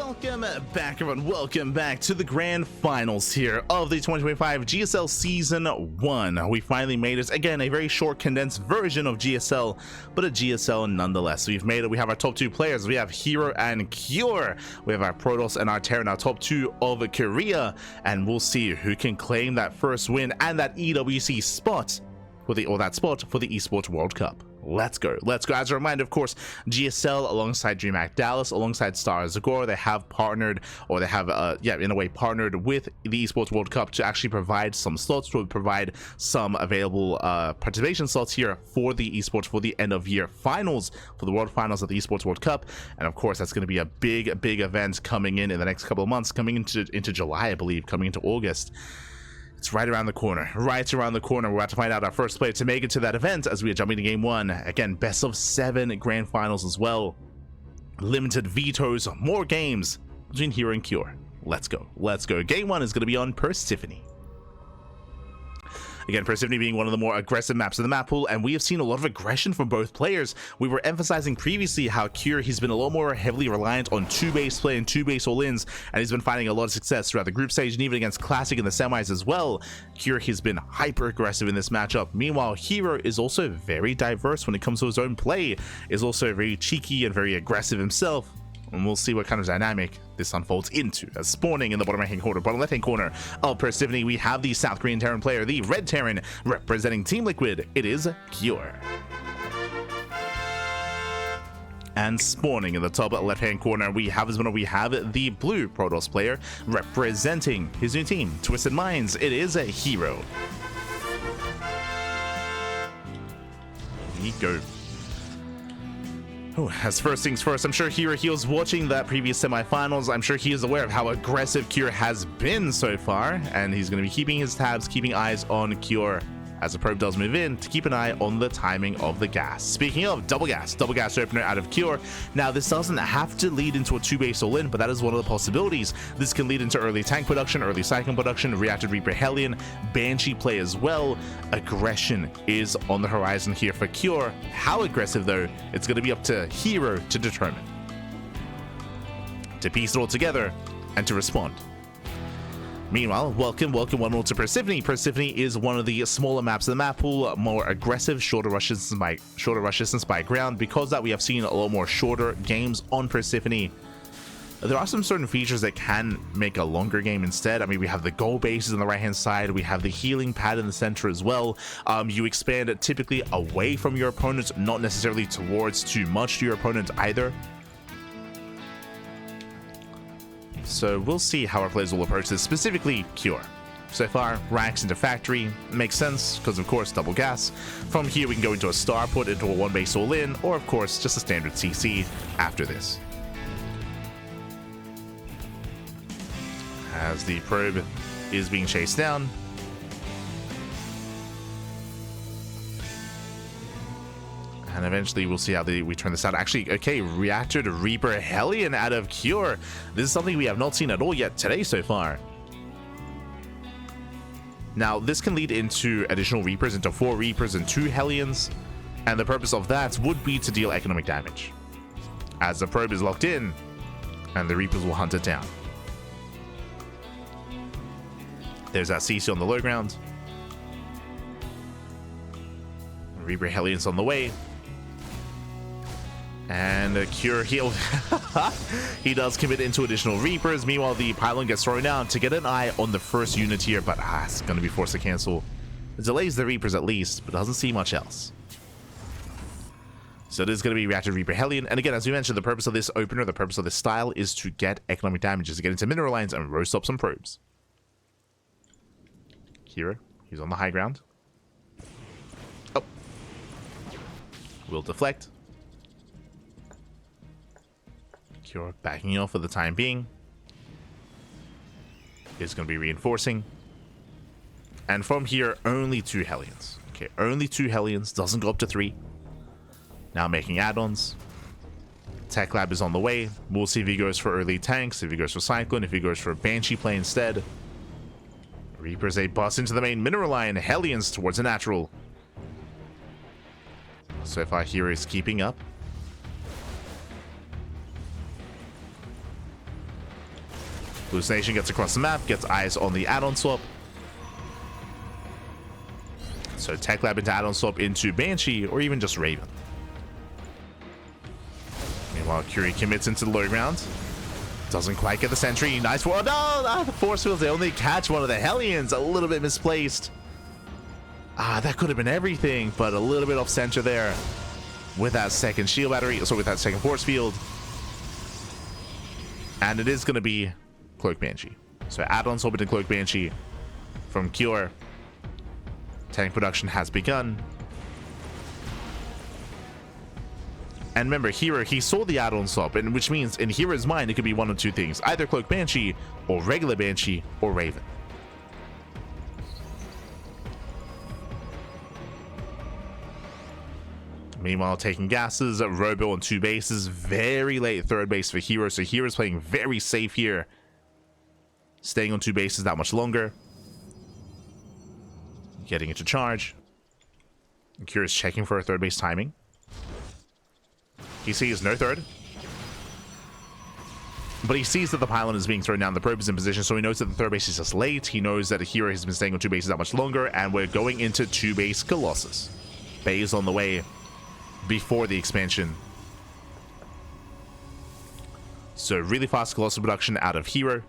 Welcome back, everyone. Welcome back to the grand finals here of the 2025 GSL Season 1. We finally made it. Again, a very short, condensed version of GSL, but a GSL nonetheless. We've made it. We have our top two players. We have herO and Cure. We have our Protoss and our Terran, our top two of Korea. And we'll see who can claim that first win and that EWC spot for the Esports World Cup. Let's go. As a reminder, of course, GSL alongside DreamHack Dallas, alongside Star Zagor, they have partnered, or they have, in a way, partnered with the Esports World Cup to actually provide some slots, to provide some available participation slots here for the esports, for the end of year finals, for the world finals of the Esports World Cup. And of course, that's going to be a big event coming in the next couple of months, coming into July, I believe, coming into August. It's right around the corner. We're about to find out our first player to make it to that event as we are jumping to game one. Again, best of 7 grand finals as well. Limited vetoes, more games between herO and Cure. Let's go. Game one is going to be on Persephone. Again, Persephone being one of the more aggressive maps in the map pool, and we have seen a lot of aggression from both players. We were emphasizing previously how Cure, he's been a lot more heavily reliant on 2-base play and 2-base all-ins, and he's been finding a lot of success throughout the group stage and even against Classic in the semis as well. Cure has been hyper aggressive in this matchup. Meanwhile, herO is also very diverse when it comes to his own play, is also very cheeky and very aggressive himself. And we'll see what kind of dynamic this unfolds into. As spawning in the bottom left-hand corner of Persephone, we have the South Korean Terran player, the Red Terran, representing Team Liquid. It is Cure. And spawning in the top left-hand corner, we have the blue Protoss player, representing his new team, Twisted Minds. It is herO. Here we go. As first things first, I'm sure he was watching that previous semifinals. I'm sure he is aware of how aggressive Cure has been so far, and he's going to be keeping his tabs, keeping eyes on Cure as the probe does move in to keep an eye on the timing of the gas. Speaking of double gas opener out of Cure. Now, this doesn't have to lead into a 2-base all-in, but that is one of the possibilities. This can lead into early tank production, early cyclone production, reactive Reaper Hellion, Banshee play as well. Aggression is on the horizon here for Cure. How aggressive, though, it's going to be up to herO to determine. To piece it all together and to respond. Meanwhile, welcome one more to Persephone. Persephone is one of the smaller maps in the map pool, more aggressive, shorter rushes distance by ground. Because of that, we have seen a lot more shorter games on Persephone. There are some certain features that can make a longer game instead. I mean, we have the goal bases on the right-hand side. We have the healing pad in the center as well. You expand it typically away from your opponent, not necessarily towards too much to your opponent either. So we'll see how our players will approach this, specifically Cure. So far, racks into factory makes sense because, of course, double gas. From here, we can go into a star put, into a 1-base all-in, or, of course, just a standard CC after this. As the probe is being chased down. And eventually we'll see how we turn this out. Actually, okay, reactor to Reaper Hellion out of Cure. This is something we have not seen at all yet today so far. Now, this can lead into additional Reapers, into 4 Reapers and 2 Hellions. And the purpose of that would be to deal economic damage, as the probe is locked in and the Reapers will hunt it down. There's that CC on the low ground. Reaper Hellion's on the way. And Cure heal. He does commit into additional Reapers. Meanwhile, the pylon gets thrown down to get an eye on the first unit here, but it's going to be forced to cancel. It delays the Reapers at least, but doesn't see much else. So it is going to be reactive Reaper Hellion. And again, as we mentioned, the purpose of this opener, the purpose of this style is to get economic damages, to get into mineral lines and roast up some probes. herO, he's on the high ground. Oh. Will deflect. Cure backing off for the time being. Is going to be reinforcing. And from here, only 2 Hellions. Okay, only 2 Hellions. Doesn't go up to 3. Now making add-ons. Tech Lab is on the way. We'll see if he goes for early tanks, if he goes for Cyclone, if he goes for a Banshee play instead. Reapers, they bust into the main mineral line. Hellions towards a natural. So far, herO is keeping up. Hallucination gets across the map, gets eyes on the add-on swap. So Tech Lab into add-on swap into Banshee, or even just Raven. Meanwhile, Curie commits into the low ground. Doesn't quite get the sentry. Nice one. No, the force fields, they only catch one of the Hellions. A little bit misplaced. That could have been everything, but a little bit off center there with that second shield battery, so with that second force field. And it is going to be Cloak Banshee. So add-on swap into Cloak Banshee from Cure. Tank production has begun. And remember, herO, he saw the add-on swap, and which means in herO's mind, it could be one of two things. Either Cloak Banshee, or regular Banshee, or Raven. Meanwhile, taking gases, Robo on 2 bases. Very late third base for herO, so herO's playing very safe here. Staying on 2 bases that much longer. Getting into charge. Curious checking for a third base timing. He sees no third. But he sees that the pylon is being thrown down. The probe is in position, so he knows that the third base is just late. He knows that herO has been staying on 2 bases that much longer, and we're going into 2 base Colossus. Bay's on the way before the expansion. So really fast Colossus production out of herO.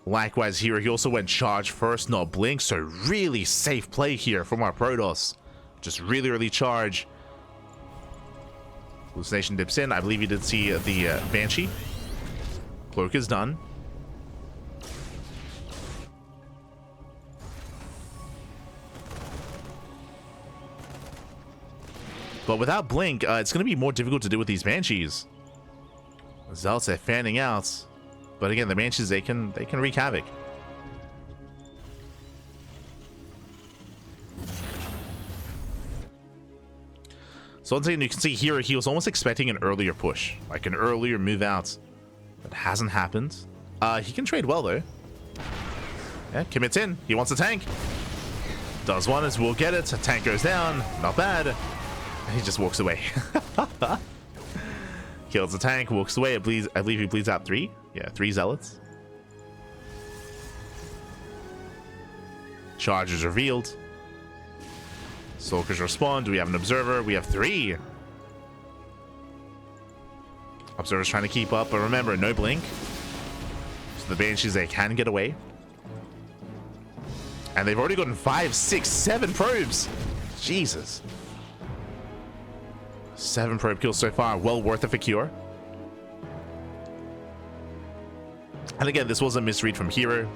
Likewise, herO, he also went charge first, not blink, so really safe play here from our Protoss. Just really early charge. Hallucination dips in. I believe he did see the Banshee. Cloak is done. But without blink, it's going to be more difficult to do with these Banshees. Zealots are fanning out. But again, the Banshees, they can wreak havoc. So once again, you can see here, he was almost expecting an earlier push, like an earlier move out. That hasn't happened. He can trade well, though. Yeah, commits in. He wants a tank. Does one, as we'll get it. A tank goes down. Not bad. And he just walks away. Kills the tank, walks away. I believe he bleeds out 3. Yeah, 3 zealots. Charge is revealed. Soldiers respond. Do we have an observer? We have 3. Observer's trying to keep up, but remember, no blink. So the Banshees, they can get away. And they've already gotten 5, 6, 7 probes. Jesus. 7 probe kills so far. Well worth it for Cure. And again, this was a misread from herO.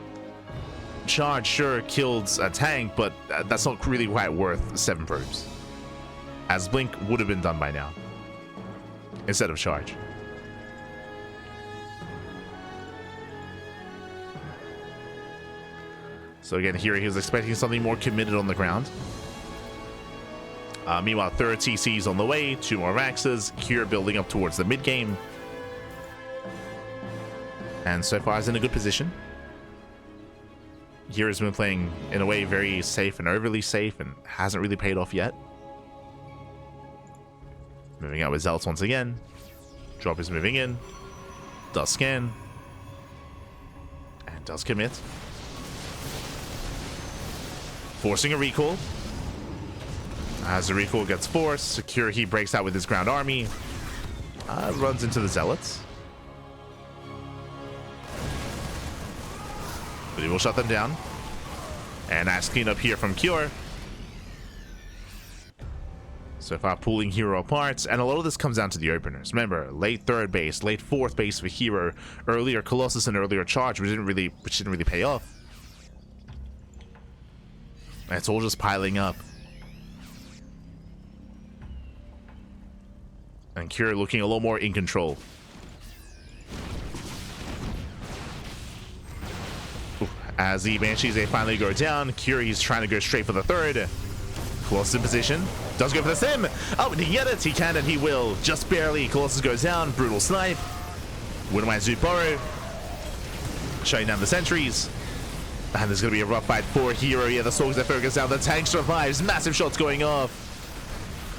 Charge sure killed a tank, but that's not really quite worth 7 probes. As blink would have been done by now. Instead of charge. So again, here he was expecting something more committed on the ground. Meanwhile, third TC's on the way, 2 more Raxes, Cure building up towards the mid game. And so far is in a good position. Here has been playing in a way very safe and overly safe and hasn't really paid off yet. Moving out with Zealots once again. Drop is moving in. Does scan. And does commit. Forcing a recall. As the recall gets forced, Secure he breaks out with his ground army. Runs into the Zealots. But he will shut them down. And nice cleanup here from Cure. So far pulling herO apart. And a lot of this comes down to the openers. Remember, late third base, late fourth base for herO. Earlier Colossus and earlier charge, which didn't really pay off. And it's all just piling up. And Cure looking a little more in control. As the Banshees, they finally go down. Cure, he's trying to go straight for the third. Colossus in position. Does go for the sim. Oh, did he get it? He can and he will. Just barely. Colossus goes down. Brutal snipe. Wouldn't mind Zoot Burrow. Shutting down the sentries. And there's going to be a rough fight for herO. Yeah, the Soldiers that focus down. The tank survives. Massive shots going off.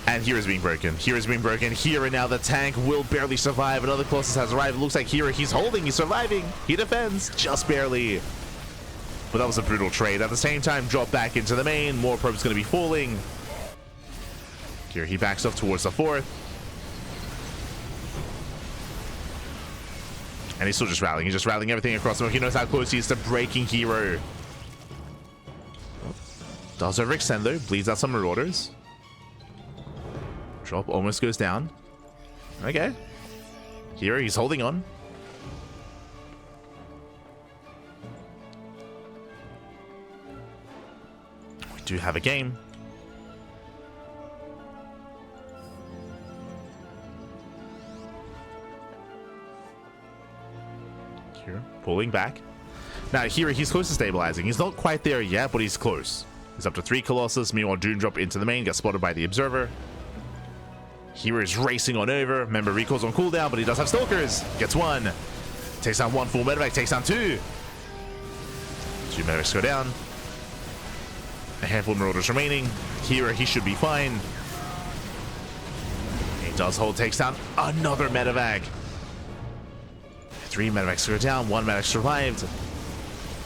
And hero's being broken. Hero's being broken. Hero now, the tank will barely survive. Another Colossus has arrived. It looks like Hero, he's holding, he's surviving. He defends, just barely. But that was a brutal trade. At the same time, drop back into the main. More probes going to be falling. Here, he backs off towards the fourth. And he's still just rallying. He's just rallying everything across him. He knows how close he is to breaking Hero. Does overextend though. Bleeds out some marauders. Drop almost goes down. Okay. Hero, he's holding on. We do have a game. Here, pulling back. Now here, he's close to stabilizing. He's not quite there yet, but he's close. He's up to 3 Colossus. Meanwhile, Doom drop into the main, gets spotted by the Observer. Hero is racing on over. Remember, recall's on cooldown, but he does have Stalkers. Gets 1. Takes down 1 full medevac, takes down 2. 2 medevacs go down. A handful of marauders remaining. Hero, he should be fine. He does hold, takes down another medevac. 3 medevacs go down, 1 medevac survived.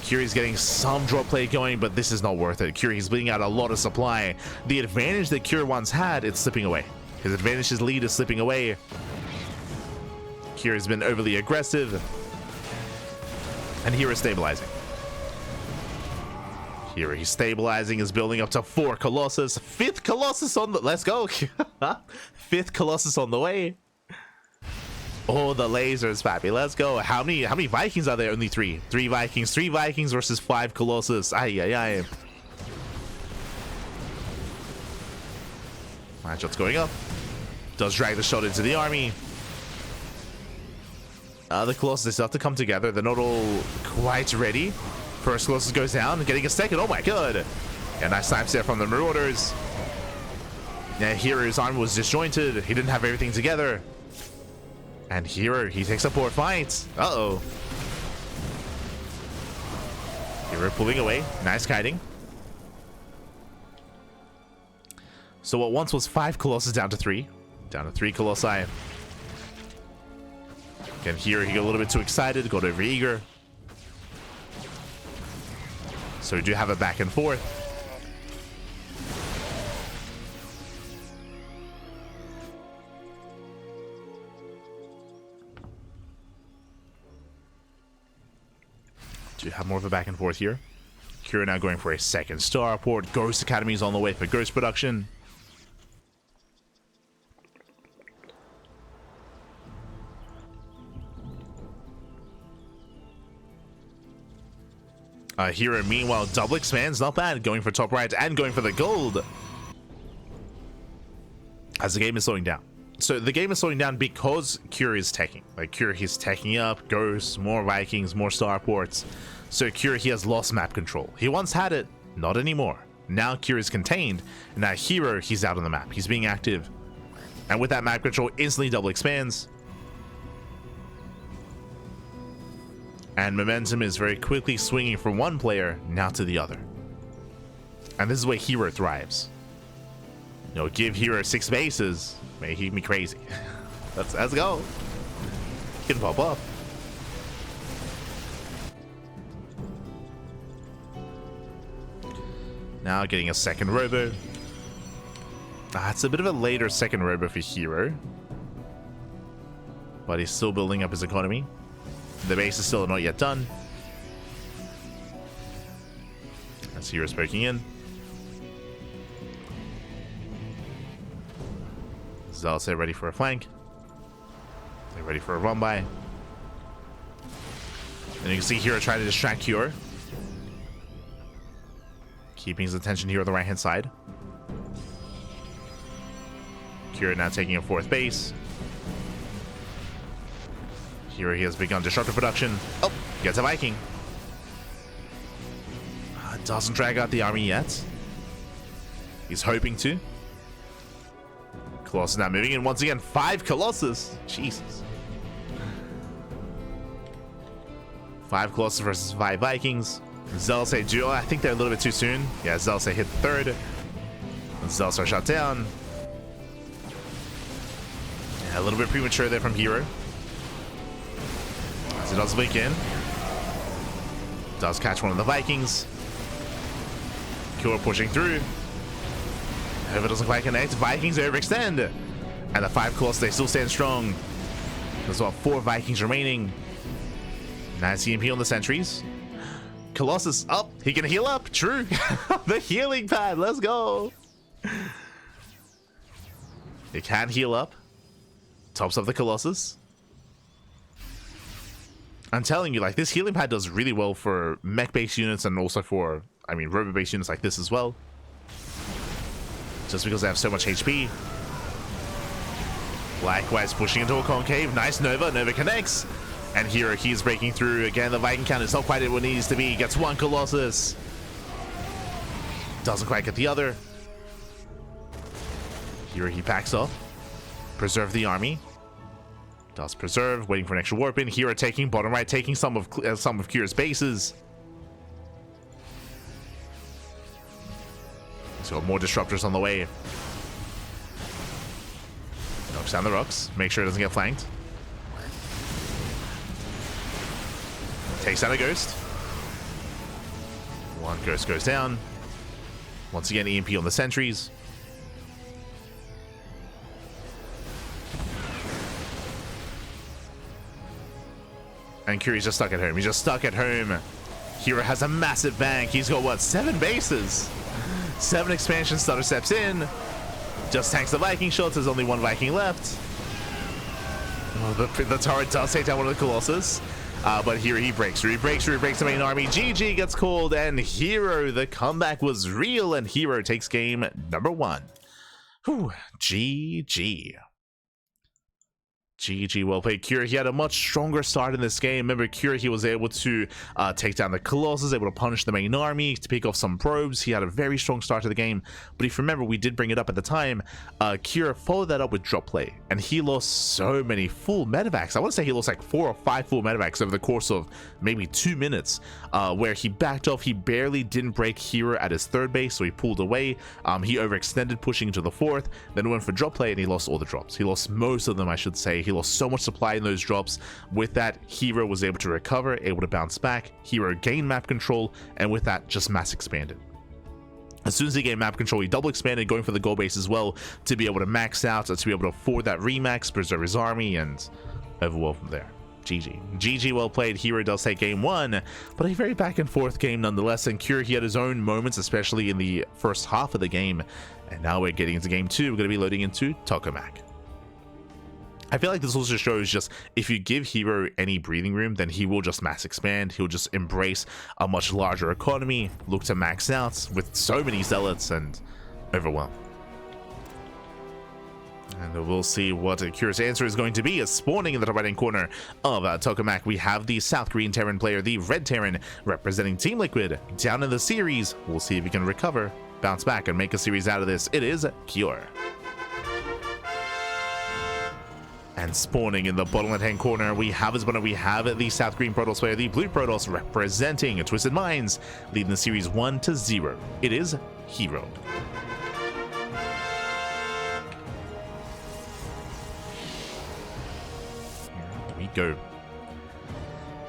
Curie's getting some drop play going, but this is not worth it. Curie's bleeding out a lot of supply. The advantage that Curie once had, it's slipping away. His advantage, his lead is slipping away. Curie's been overly aggressive. And Hero is stabilizing. Hero, he's stabilizing, is building up to 4 Colossus. 5th Colossus on the... Let's go. 5th Colossus on the way. Oh, the lasers, Pappy. Let's go. How many Vikings are there? Only 3. 3 Vikings. 3 Vikings versus 5 Colossus. Ay, ay, ay. Shot's going up. Does drag the shot into the army. The Colossus have to come together. They're not all quite ready. First Colossus goes down, getting a second. Oh my god. Yeah, nice time set from the Marauders. Yeah, Hero's army was disjointed. He didn't have everything together. And Hero, he takes a poor fight. Uh-oh. Hero pulling away. Nice kiting. So what once was 5 Colossus down to 3. Down to 3 Colossi. Again, here he got a little bit too excited, got over eager. So we do have a back and forth. Do have more of a back and forth here. Kira now going for a second starport. Ghost Academy is on the way for Ghost production. Hero, meanwhile, double expands, not bad. Going for top right and going for the gold. As the game is slowing down. So the game is slowing down because Cure is teching. Like Cure, he's teching up, Ghosts, more Vikings, more starports. So Cure, he has lost map control. He once had it, not anymore. Now Cure is contained, and now Hero, he's out on the map. He's being active. And with that map control, instantly double expands. And momentum is very quickly swinging from one player now to the other. And this is where Hero thrives. You know, give Hero 6 bases, may he be crazy. let's go. He can pop up. Now getting a second robo. It's a bit of a later second robo for Hero. But he's still building up his economy. The base is still not yet done. As Hero's poking in. Zealous ready for a flank. They're ready for a run by. And you can see Hero trying to distract Cure. Keeping his attention here on the right hand side. Cure now taking a 4th base. Here he has begun disruptive production. Oh, gets a Viking. Doesn't drag out the army yet. He's hoping to. Colossus now moving in once again. 5 Colossus. Jesus. 5 Colossus versus 5 Vikings. Zealous duo. I think they're a little bit too soon. Yeah, Zealous hit 3rd. Zealous are shot down. A little bit premature there from herO. As it does leak in. Does catch one of the Vikings. Cure pushing through. However, doesn't quite connect. Vikings overextend. And the 5 Colossus, they still stand strong. There's about 4 Vikings remaining. Nice EMP on the sentries. Colossus up. He can heal up. True. The healing pad. Let's go. He can heal up. Tops up the Colossus. I'm telling you, like, this healing pad does really well for mech-based units and also for, I mean, robo-based units like this as well. Just because they have so much HP. Likewise, pushing into a concave. Nice Nova. Nova connects. And here he's breaking through. Again, the Viking count is not quite what it needs to be. Gets 1 Colossus. Doesn't quite get the other. Here he backs off. Preserve the army. Does preserve. Waiting for an extra warp in. Here taking bottom right. Taking some of Kira's bases. So more disruptors on the way. Knocks down the rocks. Make sure it doesn't get flanked. Takes down a ghost. 1 ghost goes down. Once again, EMP on the sentries. And Curie's just stuck at home. He's just stuck at home. herO has a massive bank. He's got, what, 7 bases? 7 expansion. Stutter steps in. Just tanks the Viking shots. There's only 1 Viking left. Oh, the turret does take down one of the Colossus. But here he breaks through. He breaks through. He breaks the main army. GG gets called. And herO, the comeback was real. And herO takes game number 1. Whew. GG. GG, well played, Kira. He had a much stronger start in this game. Remember, Kira, he was able to take down the Colossus, able to punish the main army, to pick off some probes. He had a very strong start to the game. But if you remember, we did bring it up at the time. Kira followed that up with drop play, and he lost so many full medevacs. I want to say he lost like 4 or 5 full medevacs over the course of maybe 2 minutes, where he backed off. He barely didn't break herO at his 3rd base, so he pulled away. He overextended, pushing into the 4th, then went for drop play, and he lost all the drops. He lost most of them, I should say. He lost so much supply in those drops. With that, herO was able to recover, able to bounce back. herO gained map control, and with that, just mass expanded. As soon as he gained map control, he double expanded, going for the goal base as well, to be able to max out, to be able to afford that remax, preserve his army, and overwhelm from there. GG. GG, well played. herO does take game 1, but a very back and forth game nonetheless. And Kira, he had his own moments, especially in the first half of the game. And now we're getting into game 2. We're going to be loading into Tokamak. I feel like this also shows just if you give herO any breathing room, then he will just mass expand. He'll just embrace a much larger economy, look to max out with so many zealots, and overwhelm. And we'll see what Kira's answer is going to be. As spawning in the top right hand corner of Tokamak, we have the South Green Terran player, the Red Terran, representing Team Liquid. Down in the series, we'll see if he can recover, bounce back, and make a series out of this. It is Cure. And spawning in the bottom left-hand corner, we have the South Green Protoss player, the Blue Protoss, representing Twisted Minds, leading the series 1-0. It is herO. Here we go.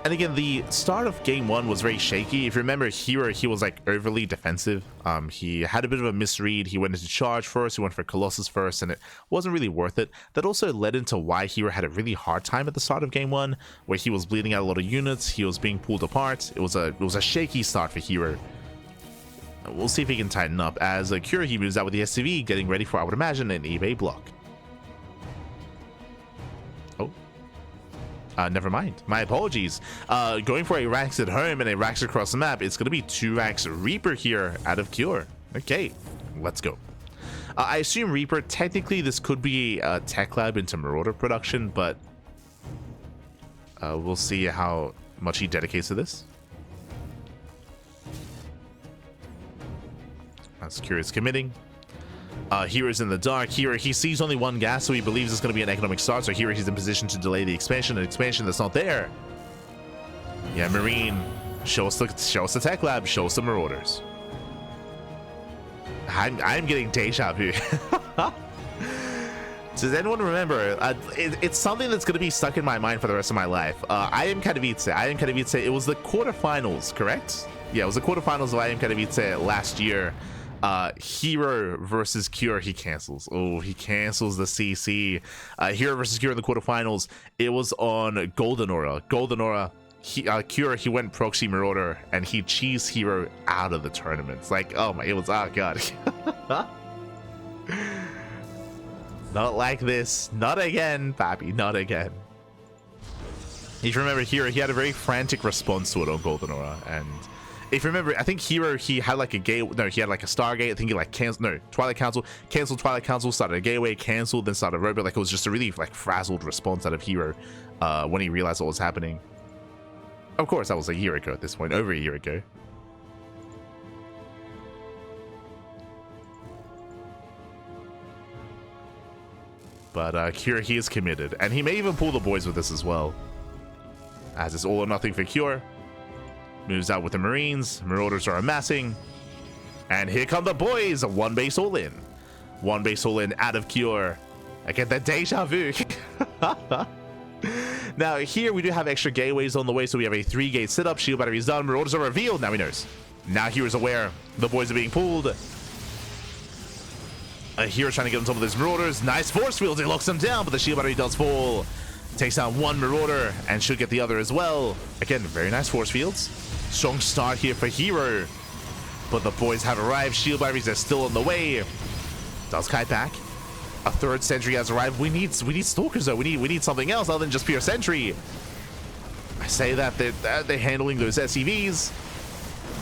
And again, the start of game 1 was very shaky. If you remember, herO, he was like overly defensive. He had a bit of a misread. He went into charge first. He went for Colossus first, and it wasn't really worth it. That also led into why herO had a really hard time at the start of game 1, where he was bleeding out a lot of units. He was being pulled apart. It was a shaky start for herO. We'll see if he can tighten up as Kira, he moves out with the SCV, getting ready for, I would imagine, an eBay block. Never mind. My apologies. Going for a Rax at home and a Rax across the map. It's going to be 2 Rax Reaper here out of Cure. Okay, let's go. I assume Reaper, technically this could be a tech lab into Marauder production, but we'll see how much he dedicates to this. That's Curious committing. herO's in the dark. herO, he sees only 1 gas, so he believes it's going to be an economic start. So herO, he's in position to delay the expansion, an expansion that's not there. Yeah, Marine, show us the tech lab, show us the Marauders. I'm getting deja vu. Does anyone remember? It's something that's going to be stuck in my mind for the rest of my life. I am Katowice. It was the quarterfinals, correct? Yeah, it was the quarterfinals of I am Katowice last year. herO versus Cure. He cancels. Oh, he cancels the CC. herO versus Cure in the quarterfinals. It was on Golden Aura. Cure, he went proxy marauder and he cheesed herO out of the tournaments. Like, oh my, it was, oh god. Not like this. Not again, Pappy. Not again. If you remember herO, he had a very frantic response to it on Golden Aura. And if you remember, I think herO, he had like a he had like a Stargate. I think he like canceled, Twilight Council, canceled, started a gateway, canceled, then started a robot. Like, it was just a really like frazzled response out of herO when he realized what was happening. Of course, that was a year ago at this point, over a year ago. But Cure, he is committed, and he may even pull the boys with this as well. As it's all or nothing for Cure. Moves out with the Marines. Marauders are amassing. And here come the boys. One base all in. One base all in out of Cure. I get that deja vu. Now, here we do have extra gateways on the way, so we have a 3-gate setup. Shield batteries done. Marauders are revealed. Now he knows. Now hero's aware. The boys are being pulled. Hero trying to get on top of those Marauders. Nice force fields. He locks them down, but the shield battery does fall. Takes down one Marauder and should get the other as well. Again, very nice force fields. Strong start here for herO. But the boys have arrived. Shield batteries are still on the way. Does kite back. A third sentry has arrived. We need stalkers though. We need something else other than just pure sentry. I say that they're handling those SCVs.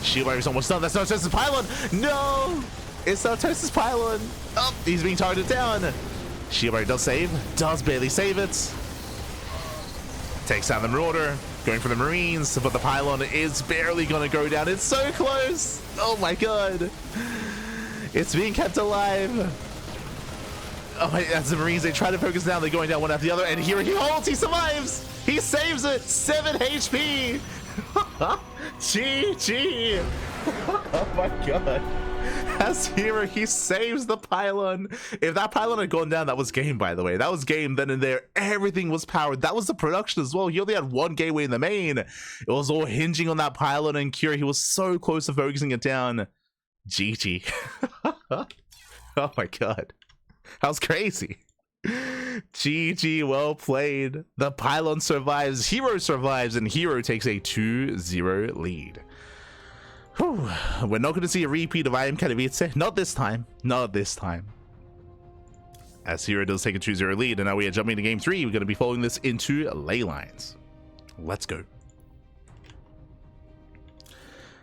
Shield battery's almost done. That's not Toast's pylon. No, it's not Toast's pylon. Oh, he's being targeted down. Shield battery does save. Does barely save it. Takes down the Marauder. Going for the Marines, but the pylon is barely going to go down. It's so close. Oh my god. It's being kept alive. Oh my, as the Marines, they try to focus down, they're going down one after the other, and here he holds, he survives! He saves it! 7 HP! GG! Oh my god. As herO, he saves the pylon. If that pylon had gone down, that was game, by the way. That was game then and there. Everything was powered. That was the production as well. He only had one gateway in the main. It was all hinging on that pylon, and Cure, he was so close to focusing it down. GG. Oh my god. That was crazy. GG, well played. The pylon survives, herO survives, and herO takes a 2-0 lead. Whew. We're not going to see a repeat of I am Katowice. Not this time. Not this time. As herO does take a 2-0 lead, and now we are jumping to game 3. We're going to be following this into ley lines. Let's go.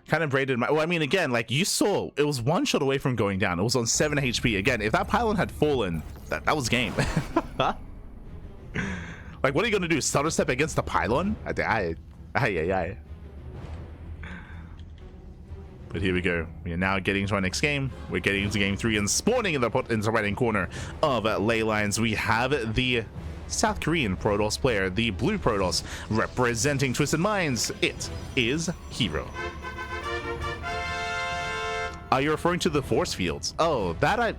Kind of braided my, well, I mean, again, like you saw, it was one shot away from going down. It was on 7 HP. Again, if that pylon had fallen, that was game. Like, what are you gonna do? Stutter step against the pylon? Aye. But here we go. We are now getting to our next game. We're getting into game 3 and spawning in the right-hand corner of ley lines. We have the South Korean Protoss player, the blue Protoss, representing Twisted Minds. It is herO. You're referring to the force fields. Oh, that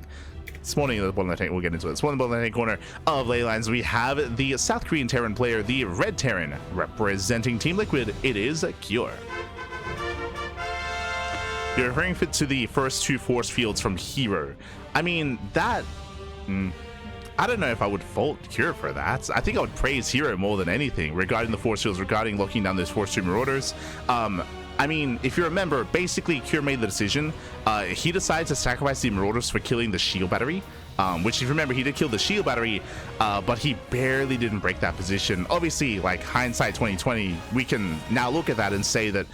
spawning in the bottom left hand, we'll get into it. Spawning in the bottom left hand corner of ley lines, we have the South Korean Terran player, the red Terran, representing Team Liquid. It is Cure. You're referring to the first 2 force fields from herO. I mean, that I don't know if I would fault Cure for that. I think I would praise herO more than anything regarding the force fields, regarding locking down those force 2 Marauders. I mean, if you remember, basically Cure made the decision. He decided to sacrifice the Marauders for killing the shield battery, which, if you remember, he did kill the shield battery, but he barely didn't break that position. Obviously, like, hindsight 2020, we can now look at that and say that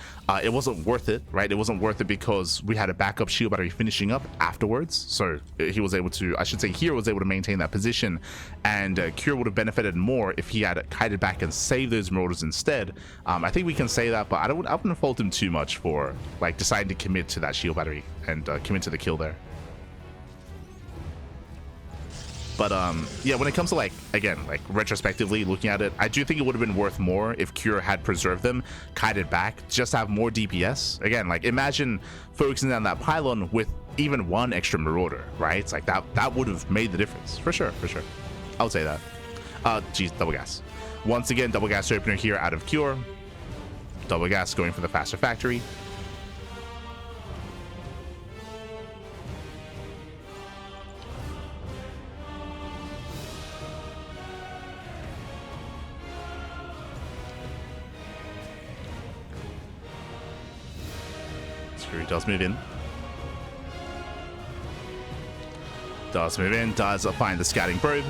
it wasn't worth it, right? It wasn't worth it because we had a backup shield battery finishing up afterwards. So he was able to, I should say, herO was able to maintain that position, and Cure would have benefited more if he had kited back and saved those Marauders instead. I think we can say that, but I wouldn't fault him too much for, like, deciding to commit to that shield battery and commit to the kill there. But yeah, when it comes to, like, again, like, retrospectively looking at it, I do think it would have been worth more if Cure had preserved them, kited back, just to have more DPS. Again, like, imagine focusing on that pylon with even 1 extra Marauder, right? It's like that would have made the difference, for sure. I would say that. Geez, double gas. Once again, double gas opener here out of Cure. Double gas going for the faster factory. Screw does move in. Does move in, does find the scouting probe.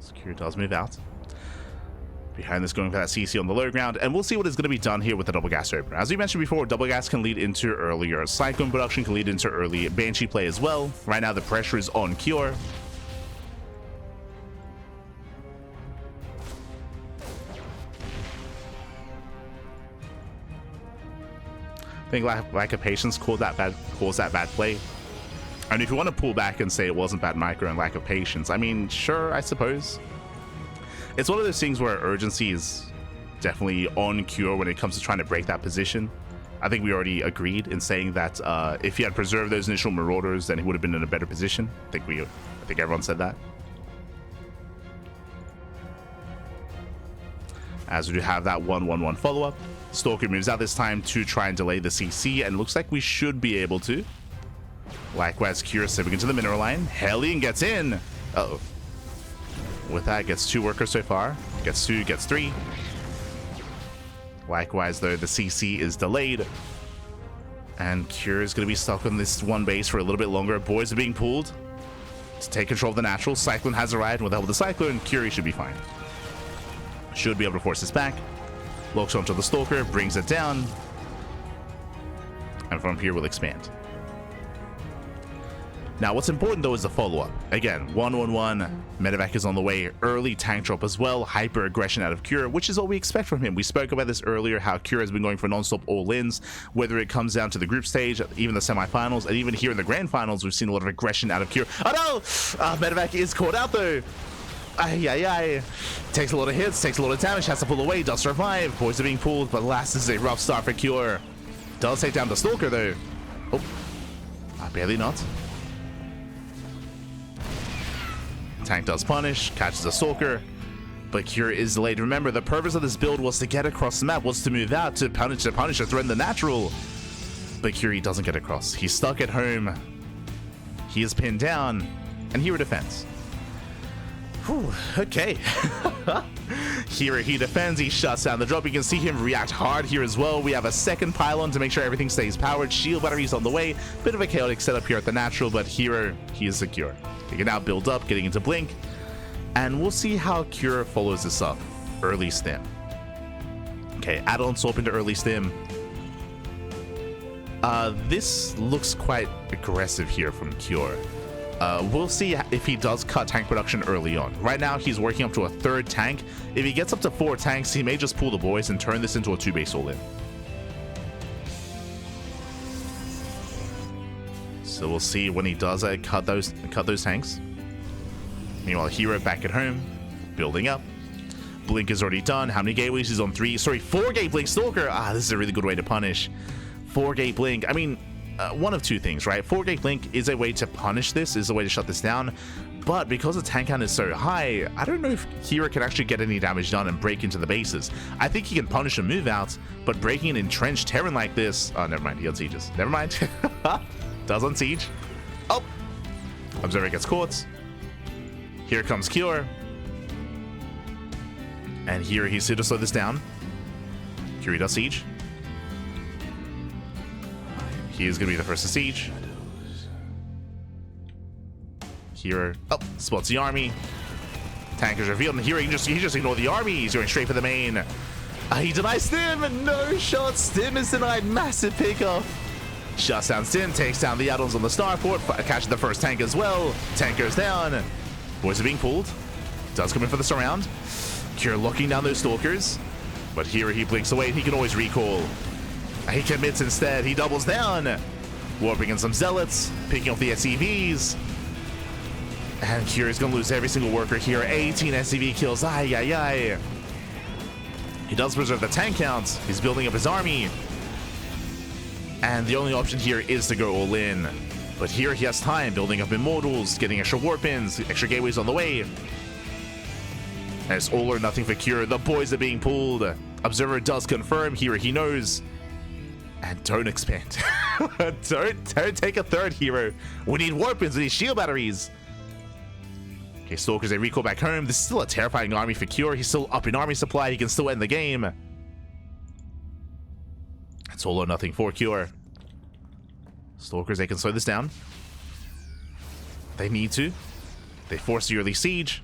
Secure does move out. Behind this, going for that CC on the low ground, and we'll see what is going to be done here with the double gas opener. As we mentioned before, double gas can lead into earlier Cyclone production, can lead into early Banshee play as well. Right now, the pressure is on Cure. I think lack of patience caused that bad play. And if you want to pull back and say it wasn't bad micro and lack of patience, I mean, sure, I suppose. It's one of those things where urgency is definitely on Cure when it comes to trying to break that position. I think we already agreed in saying that if he had preserved those initial Marauders, then he would have been in a better position. I think everyone said that. As we do have that 1-1-1 follow-up. Stalker moves out this time to try and delay the CC, and looks like we should be able to. Likewise, Cure stepping into the mineral line. Hellion gets in. Uh-oh. With that, gets 2 workers so far. Gets 2, gets 3. Likewise, though, the CC is delayed. And Cure is going to be stuck on this one base for a little bit longer. Boys are being pulled to take control of the natural. Cyclone has arrived. With the help of the Cyclone, Cure should be fine. Should be able to force this back. Locks onto the Stalker, brings it down. And from here, we'll expand. Now, what's important, though, is the follow-up. Again, 1-1-1, Medevac is on the way, early tank drop as well, hyper-aggression out of Cure, which is what we expect from him. We spoke about this earlier, how Cure has been going for non-stop all-ins, whether it comes down to the group stage, even the semifinals, and even here in the grand finals, we've seen a lot of aggression out of Cure. Oh, no! Medevac is caught out, though. Takes a lot of hits, takes a lot of damage, has to pull away, does survive. Boys are being pulled, but last is a rough start for Cure. Does take down the Stalker, though. Oh, barely not. Tank does punish, catches a Stalker, but Cure is delayed. Remember, the purpose of this build was to get across the map, was to move out, to punish, to threaten the natural. But Cure doesn't get across. He's stuck at home. He is pinned down, and here defends. Whew, okay. Here he defends, he shuts down the drop. You can see him react hard here as well. We have a second pylon to make sure everything stays powered. Shield batteries on the way. Bit of a chaotic setup here at the natural, but here he is secure. He can now build up, getting into Blink. And we'll see how Cure follows this up. Early stim. Okay, add-on swap into early stim. This looks quite aggressive here from Cure. We'll see if he does cut tank production early on. Right now, he's working up to a 3rd tank. If he gets up to 4 tanks, he may just pull the boys and turn this into a 2-base all-in. So we'll see when he does cut those tanks. Meanwhile, herO back at home, building up. Blink is already done. How many gateways? He's on 4-gate Blink Stalker. This is a really good way to punish. 4-gate Blink. I mean, one of two things, right? 4-gate Blink is a way to punish this, is a way to shut this down. But because the tank count is so high, I don't know if herO can actually get any damage done and break into the bases. I think he can punish a move out, but breaking an entrenched Terran like this... Oh, never mind. He unsieges. Never mind. Does unsiege. Oh! Observer gets caught. Here comes Cure. And here he's here to slow this down. Cure does siege. He is going to be the first to siege. herO, spots the army. Tank is revealed, and herO, he just ignore the army. He's going straight for the main. He denies Stim, and no shot. Stim is denied. Massive pickoff. Shuts down Stim, takes down the add-ons on the starport, catches the first tank as well. Tank goes down. Boys are being pulled. Does come in for the surround. Cure locking down those stalkers, but herO, he blinks away, and he can always recall. He commits instead. He doubles down. Warping in some zealots, picking off the SCVs. And Cure is going to lose every single worker here. 18 SCV kills. Ay, ay, ay. He does preserve the tank count. He's building up his army. And the only option here is to go all in. But here he has time, building up Immortals, getting extra warp ins, extra gateways on the way. And it's all or nothing for Cure. The boys are being pulled. Observer does confirm. Here he knows. And don't expand. don't take a third hero. We need warp ins, we need shield batteries. Okay, Stalkers, they recall back home. This is still a terrifying army for Cure. He's still up in army supply. He can still end the game. It's all or nothing for Cure. Stalkers, they can slow this down. They need to. They force the early siege.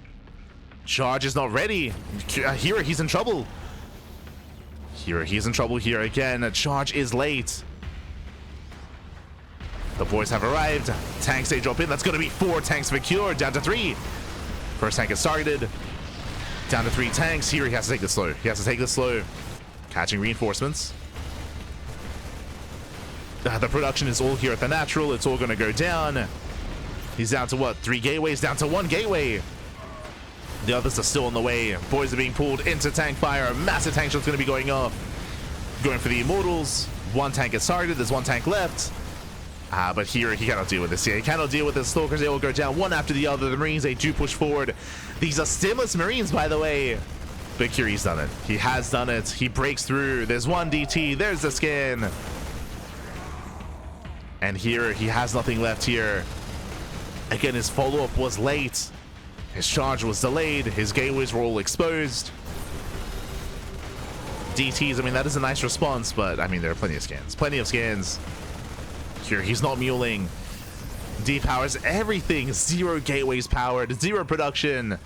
Charge is not ready. Here, he's in trouble. Here, he's in trouble here again. Charge is late. The boys have arrived. Tanks, they drop in. That's going to be 4 tanks for Cure. Down to 3. First tank is targeted. Down to 3 tanks. Here, he has to take this slow. He has to take this slow. Catching reinforcements. The production is all here at the natural. It's all going to go down. He's down to what? 3 gateways, down to 1 gateway. The others are still on the way. Boys are being pulled into tank fire. A massive tank shot's going to be going off. Going for the Immortals. 1 tank is targeted. There's 1 tank left. But here, he cannot deal with this. Yeah, he cannot deal with the Stalkers. They will go down one after the other. The Marines, they do push forward. These are stimless Marines, by the way. But Curie's done it. He has done it. He breaks through. There's 1 DT. There's the scan. And here, he has nothing left here. Again, his follow-up was late. His charge was delayed. His gateways were all exposed. DTs, I mean, that is a nice response, but, I mean, there are plenty of scans. Plenty of scans. Here, he's not muling. Depowers everything. 0 gateways powered. 0 production.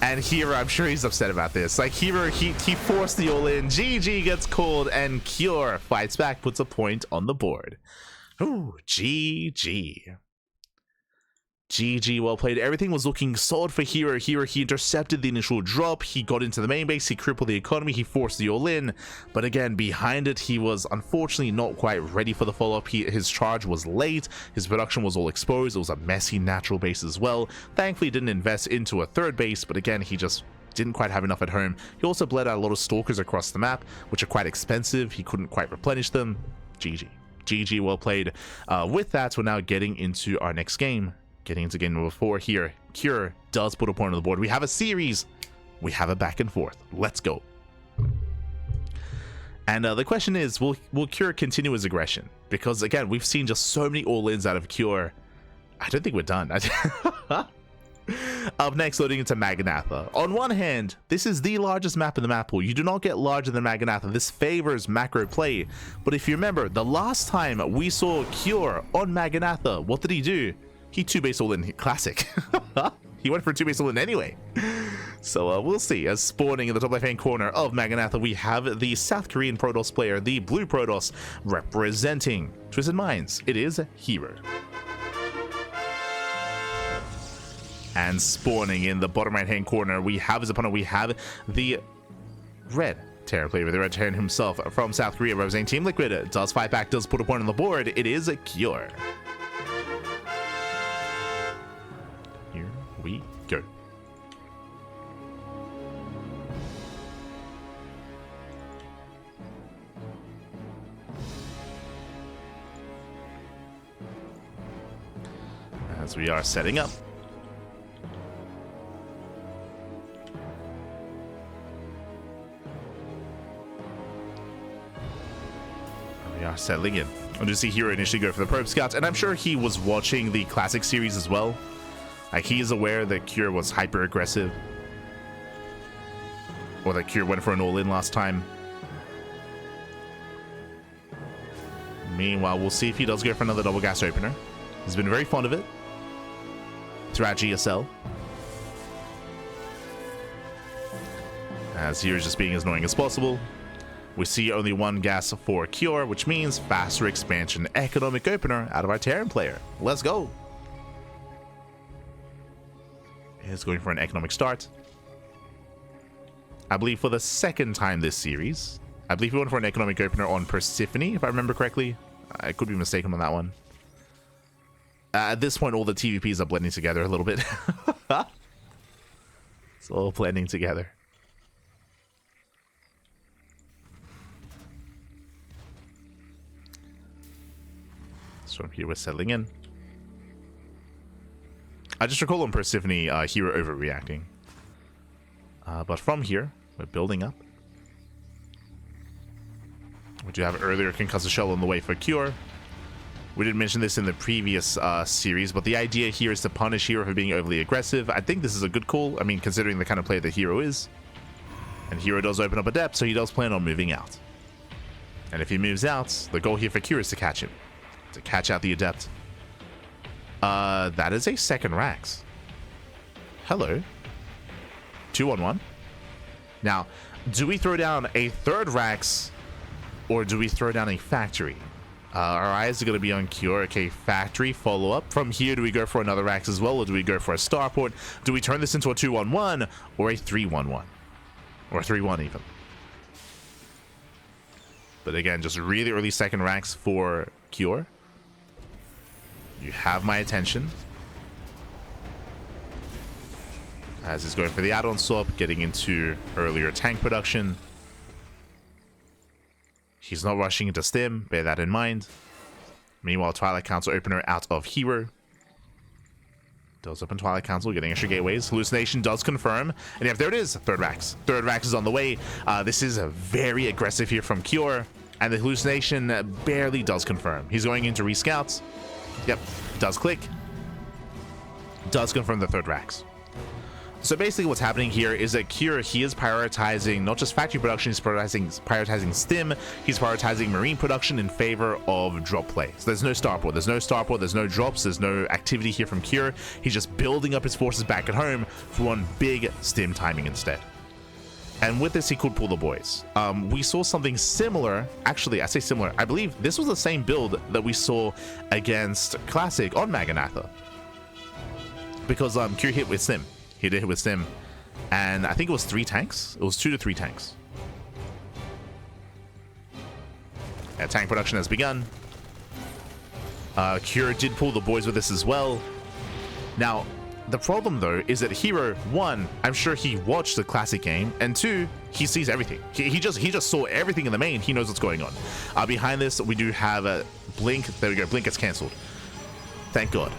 And Hero, I'm sure he's upset about this. Like, Hero, he forced the all-in. GG gets called, and Cure fights back, puts a point on the board. Ooh, GG. GG, well played. Everything was looking solid for Hero. He intercepted the initial drop. He got into the main base. He crippled the economy. He forced the all-in. But again, behind it, he was unfortunately not quite ready for the follow-up. His charge was late. His production was all exposed. It was a messy natural base as well. Thankfully, he didn't invest into a third base. But again, he just didn't quite have enough at home. He also bled out a lot of Stalkers across the map, which are quite expensive. He couldn't quite replenish them. GG. GG, well played. With that, we're now getting into our next game. Getting into game number 4 here. Cure does put a point on the board. We have a series. We have a back and forth. Let's go. And the question is, will Cure continue his aggression? Because again, we've seen just so many all-ins out of Cure. I don't think we're done. Up next, loading into Magnatha. On one hand, this is the largest map in the map pool. You do not get larger than Magnatha. This favors macro play. But if you remember, the last time we saw Cure on Magnatha, what did he do? He 2-base all-in. Classic. He went for a 2-base all-in anyway. So we'll see. As spawning in the top left-hand corner of Magnatha, we have the South Korean Protoss player, the Blue Protoss, representing Twisted Minds. It is Hero. And spawning in the bottom right-hand corner, we have his opponent. We have the Red Terran player, the Red Terran himself from South Korea, representing Team Liquid. Does fight back, does put a point on the board. It is Cure. Here we go. As we are setting up. We are settling in. I'll just see Hero initially go for the probe scouts, and I'm sure he was watching the classic series as well. Like, he is aware that Cure was hyper aggressive, or that Cure went for an all-in last time. Meanwhile, we'll see if he does go for another double gas opener. He's been very fond of it throughout GSL, as Hero's just being as annoying as possible. We see only 1 gas for Cure, which means faster expansion economic opener out of our Terran player. Let's go. Is going for an economic start. I believe for the second time this series. I believe he went for an economic opener on Persephone, if I remember correctly. I could be mistaken on that one. At this point, all the TVPs are blending together a little bit. It's all blending together. So from here, we're settling in. I just recall on Persephone, herO overreacting. But from here, we're building up. We do have earlier concussive shell on the way for Cure. We didn't mention this in the previous series, but the idea here is to punish herO for being overly aggressive. I think this is a good call. I mean, considering the kind of player that herO is. And herO does open up Adept, so he does plan on moving out. And if he moves out, the goal here for Cure is to catch him. To catch out the Adept. That is a second Rax. Hello. 2-on-1. Now, do we throw down a third Rax, or do we throw down a factory? Our eyes are going to be on Cure. Okay, factory, follow up. From here, do we go for another Rax as well, or do we go for a starport? Do we turn this into a 2-on-1 or a 3-1-1? Or a 3-1 even? But again, just really early second Rax for Cure. You have my attention. As he's going for the add-on swap, getting into earlier tank production. He's not rushing into stim, bear that in mind. Meanwhile, Twilight Council opener out of herO. Does open Twilight Council, getting extra gateways. Hallucination does confirm. And there it is, third Rax. Third Rax is on the way. This is very aggressive here from Cure. And the Hallucination barely does confirm. He's going into rescouts. Yep, does click. Does confirm the third Rax. So basically what's happening here is that Cure, he is prioritizing not just factory production, he's prioritizing stim, he's prioritizing marine production in favor of drop play. So there's no starport, there's no drops, there's no activity here from Cure. He's just building up his forces back at home for one big stim timing instead. And with this, he could pull the boys. We saw something similar. Actually, I say similar. I believe this was the same build that we saw against Classic on Maganatha. Because Cure hit with stim. He did hit with stim, and I think it was 3 tanks. It was 2 to 3 tanks. And tank production has begun. Cure did pull the boys with this as well. Now, the problem though is that herO, 1, I'm sure he watched the Classic game, and 2, he sees everything. He just saw everything in the main. He knows what's going on. Behind this, we do have a Blink. There we go. Blink gets cancelled. Thank God.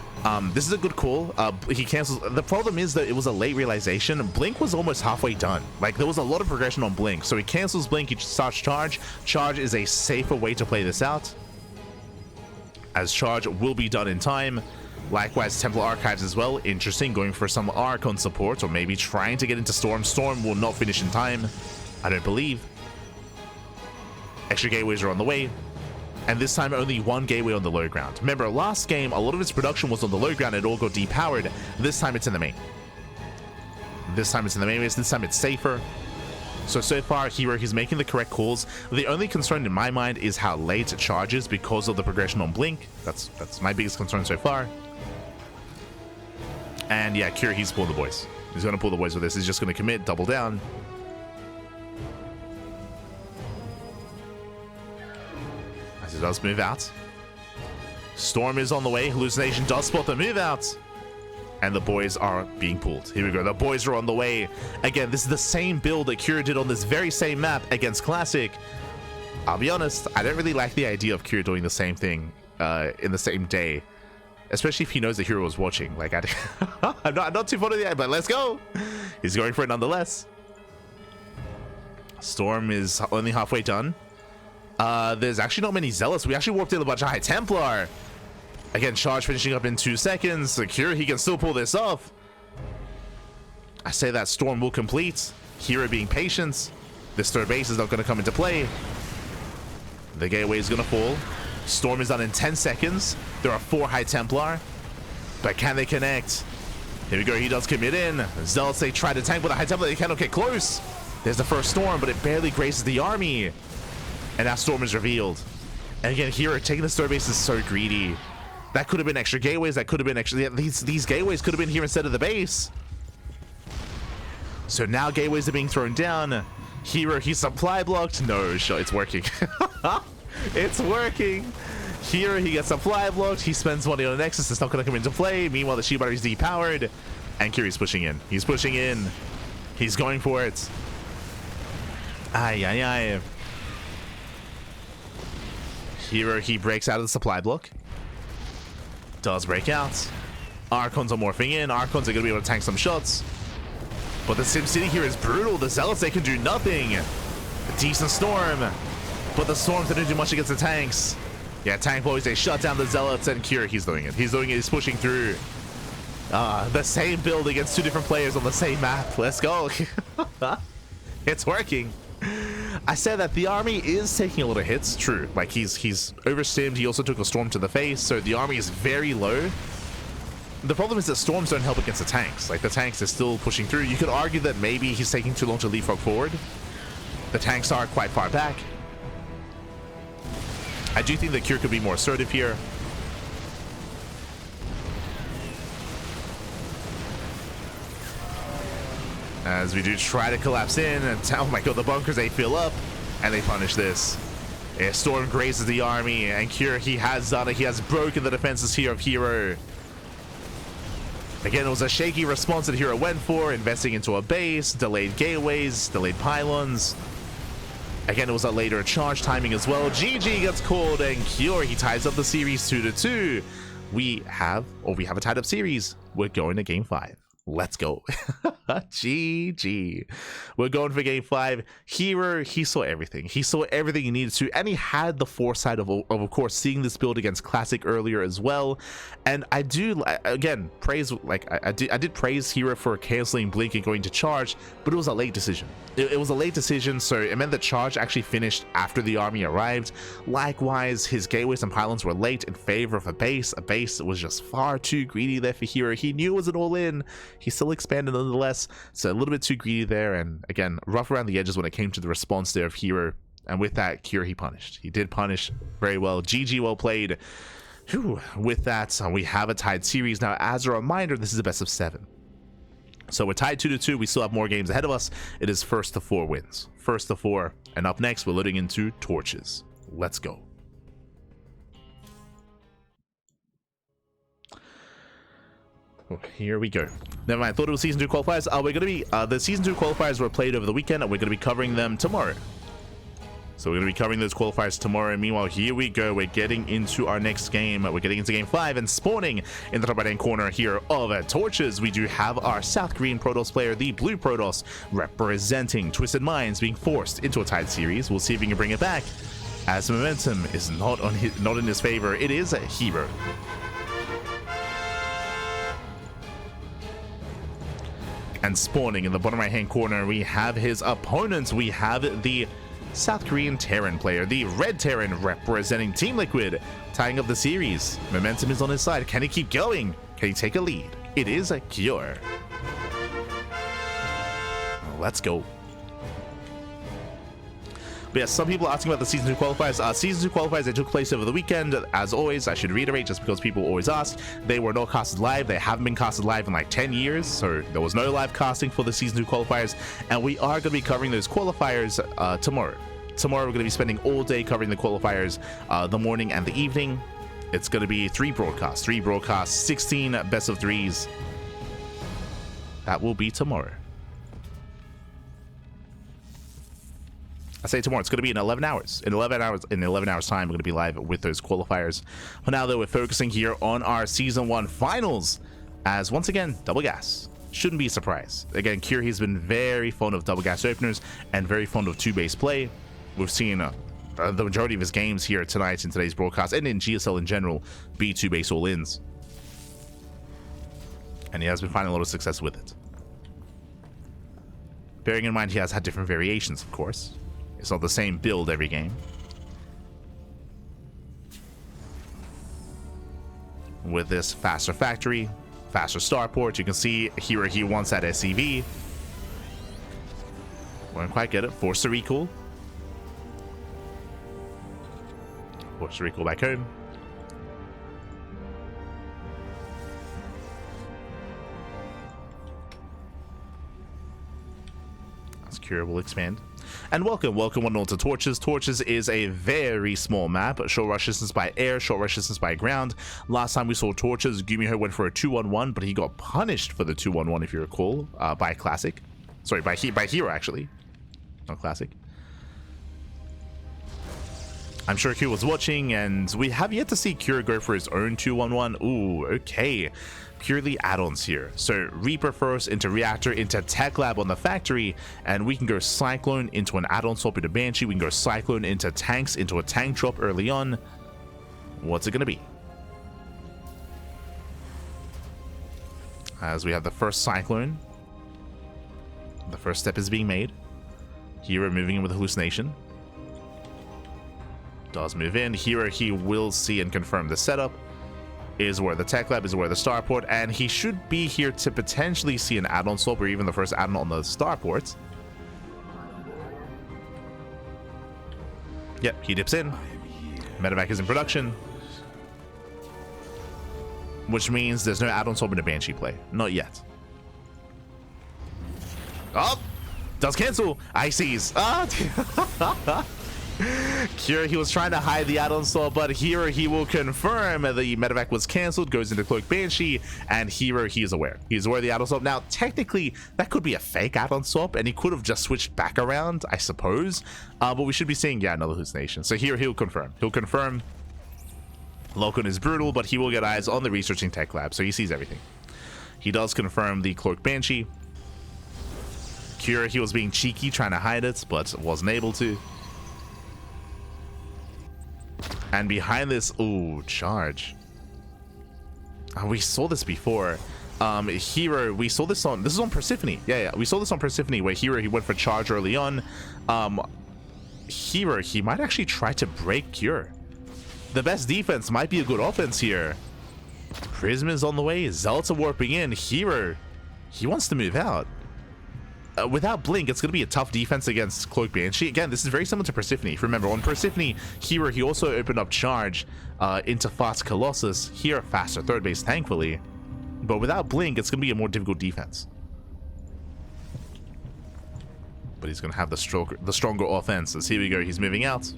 This is a good call. He cancels. The problem is that it was a late realization. Blink was almost halfway done. Like, there was a lot of progression on Blink. So he cancels Blink, he starts Charge. Charge is a safer way to play this out, as Charge will be done in time. Likewise, Templar Archives as well. Interesting, going for some Archon support, or maybe trying to get into Storm. Storm will not finish in time, I don't believe. Extra gateways are on the way. And this time only 1 gateway on the low ground. Remember, last game, a lot of its production was on the low ground. It all got depowered. This time it's in the main. This time it's in the main base. This time it's safer. So far, herO, he's making the correct calls. The only concern in my mind is how late it charges because of the progression on Blink. That's my biggest concern so far. And yeah, Cure, he's pulled the boys. He's going to pull the boys with this. He's just going to commit, double down. As it does move out. Storm is on the way. Hallucination does spot the move out. And the boys are being pulled. Here we go. The boys are on the way. Again, this is the same build that Cure did on this very same map against Classic. I'll be honest, I don't really like the idea of Cure doing the same thing in the same day. Especially if he knows the herO is watching. Like, I'm not too fond of the idea, but let's go. He's going for it nonetheless. Storm is only halfway done. There's actually not many Zealots. We actually warped in a bunch of High Templar. Again, Charge finishing up in 2 seconds. Secure, he can still pull this off. I say that Storm will complete. herO being patient. This third base is not going to come into play. The gateway is going to fall. Storm is done in 10 seconds. There are 4 High Templar. But can they connect? Here we go. He does commit in. Zealots, they try to tank with a High Templar. They cannot get close. There's the first Storm, but it barely graces the army. And that Storm is revealed. And again, here, taking this third base is so greedy. That could have been extra gateways. That could have been extra. These gateways could have been here instead of the base. So now gateways are being thrown down. herO, he's supply blocked. No, sure, it's working. It's working. Here he gets a fly blocked. He spends money on a Nexus. It's not going to come into play. Meanwhile, the Shield Battery is depowered. And Kiri's pushing in. He's pushing in. He's going for it. Ay, ay, ay. herO, he breaks out of the supply block. Does break out. Archons are morphing in. Archons are going to be able to tank some shots. But the SimCity here is brutal. The Zealots, they can do nothing. A decent Storm. But the Storms didn't do much against the tanks. Yeah, tank boys, they shut down the Zealots, and kira, he's doing it. He's doing it. He's pushing through. The same build against two different players on the same map. Let's go. It's working. I said that the army is taking a lot of hits. True. Like, he's overstimmed. He also took a Storm to the face, so the army is very low. The problem is that Storms don't help against the tanks. Like, the tanks are still pushing through. You could argue that maybe he's taking too long to leapfrog forward. The tanks are quite far back. I do think that kira could be more assertive here. As we do try to collapse in, and oh my god, the bunkers, they fill up, and they punish this. A Storm grazes the army, and kira, he has done it. He has broken the defenses here of herO. Again, it was a shaky response that herO went for, investing into a base, delayed gateways, delayed pylons. Again, it was a later charge timing as well. GG gets called, and kira, he ties up the series 2-2. We have a tied up series. We're going to game 5. Let's go. GG. We're going for game 5. herO, he saw everything. He saw everything he needed to, and he had the foresight of course, seeing this build against Classic earlier as well. And I do, again, praise, like, I did praise herO for canceling Blink and going to charge, but it was a late decision. It was a late decision, so it meant the charge actually finished after the army arrived. Likewise, his gateways and pylons were late in favor of a base. A base was just far too greedy there for herO. He knew it was an all-in. He still expanded nonetheless, so a little bit too greedy there, and again, rough around the edges when it came to the response there of herO. And with that, kira, he punished. He did punish very well. GG, well played. Whew. With that, we have a tied series. Now, as a reminder, this is a best of 7. So we're tied 2-2. We still have more games ahead of us. It is first to 4 wins. First to 4. And up next, we're loading into Torches. Let's go. Oh, here we go. Never mind, I thought it was Season 2 qualifiers. We're going to be, the Season 2 qualifiers were played over the weekend, and we're going to be covering them tomorrow. So we're going to be covering those qualifiers tomorrow. Meanwhile, here we go. We're getting into our next game. We're getting into game 5, and spawning in the top right-hand corner here of Torches, we do have our South Korean Protoss player, the Blue Protoss, representing Twisted Minds, being forced into a tied series. We'll see if we can bring it back, as momentum is not in his favor. It is herO. And spawning in the bottom right-hand corner, we have his opponents. We have the South Korean Terran player, the Red Terran, representing Team Liquid, tying up the series. Momentum is on his side. Can he keep going? Can he take a lead? It is a kira. Let's go. But yeah, some people are asking about the Season 2 qualifiers. Season 2 qualifiers, they took place over the weekend. As always, I should reiterate, just because people always ask, they were not casted live. They haven't been casted live in like 10 years, so there was no live casting for the Season 2 qualifiers, and we are going to be covering those qualifiers tomorrow. Tomorrow, we're going to be spending all day covering the qualifiers, the morning and the evening. It's going to be 3 broadcasts, 16 best of 3s. That will be tomorrow. I say tomorrow, it's going to be in 11 hours. In 11 hours time, we're going to be live with those qualifiers. For now, though, we're focusing here on our Season 1 finals, as once again, double gas. Shouldn't be a surprise. Again, kira, he's been very fond of double gas openers and very fond of 2-base play. We've seen the majority of his games here tonight in today's broadcast, and in GSL in general, be 2-base all-ins. And he has been finding a lot of success with it. Bearing in mind, he has had different variations, of course. It's not the same build every game. With this faster factory, faster starport, you can see herO, he wants that SCV. Won't quite get it. Force the recall. Force the recall back home. As kira will expand. And welcome one and all to Torches. Torches is a very small map, short rush distance by air, short rush distance by ground. Last time we saw Torches, Gumiho went for a 2-1-1, but he got punished for the 2-1-1 if you recall, by Classic. Sorry, by herO actually, not Classic. I'm sure Q was watching, and we have yet to see Cure go for his own 2-1-1. Ooh, okay. Purely add-ons here. So Reaper first into Reactor into Tech Lab on the factory, and we can go Cyclone into an add-on swap into Banshee. We can go Cyclone into tanks into a tank drop early on. What's it going to be? As we have the first Cyclone. The first step is being made. herO moving in with Hallucination. Does move in. herO, he will see and confirm the setup. Is where the Tech Lab, is where the Starport, and he should be here to potentially see an add-on swap or even the first add-on on the Starport. Yep, he dips in. Medevac is in production. Which means there's no add-on swap in the Banshee play. Not yet. Oh! Does cancel! ICs. Ah! Cure, he was trying to hide the add-on swap, but herO, he will confirm the medevac was cancelled, goes into Cloak Banshee, and herO, he is aware. He's aware of the add-on swap. Now, technically, that could be a fake add-on swap, and he could have just switched back around, I suppose. But we should be seeing, yeah, another hallucination. So here, he'll confirm. He'll confirm. Lock-on is brutal, but he will get eyes on the researching Tech Lab, so he sees everything. He does confirm the Cloak Banshee. Cure, he was being cheeky, trying to hide it, but wasn't able to. And behind this, ooh, charge. We saw this before. herO, we saw this on, this is on Persephone. Yeah, we saw this on Persephone where herO, he went for charge early on. herO, he might actually try to break Cure. The best defense might be a good offense here. Prism is on the way. Zealots are warping in. herO, he wants to move out. Without Blink, it's going to be a tough defense against Cloak Banshee. Again, this is very similar to Persephone. Remember, on Persephone, herO, he also opened up charge into Fast Colossus. Here, faster third base, thankfully. But without Blink, it's going to be a more difficult defense. But he's going to have the stronger offense. As here we go, he's moving out.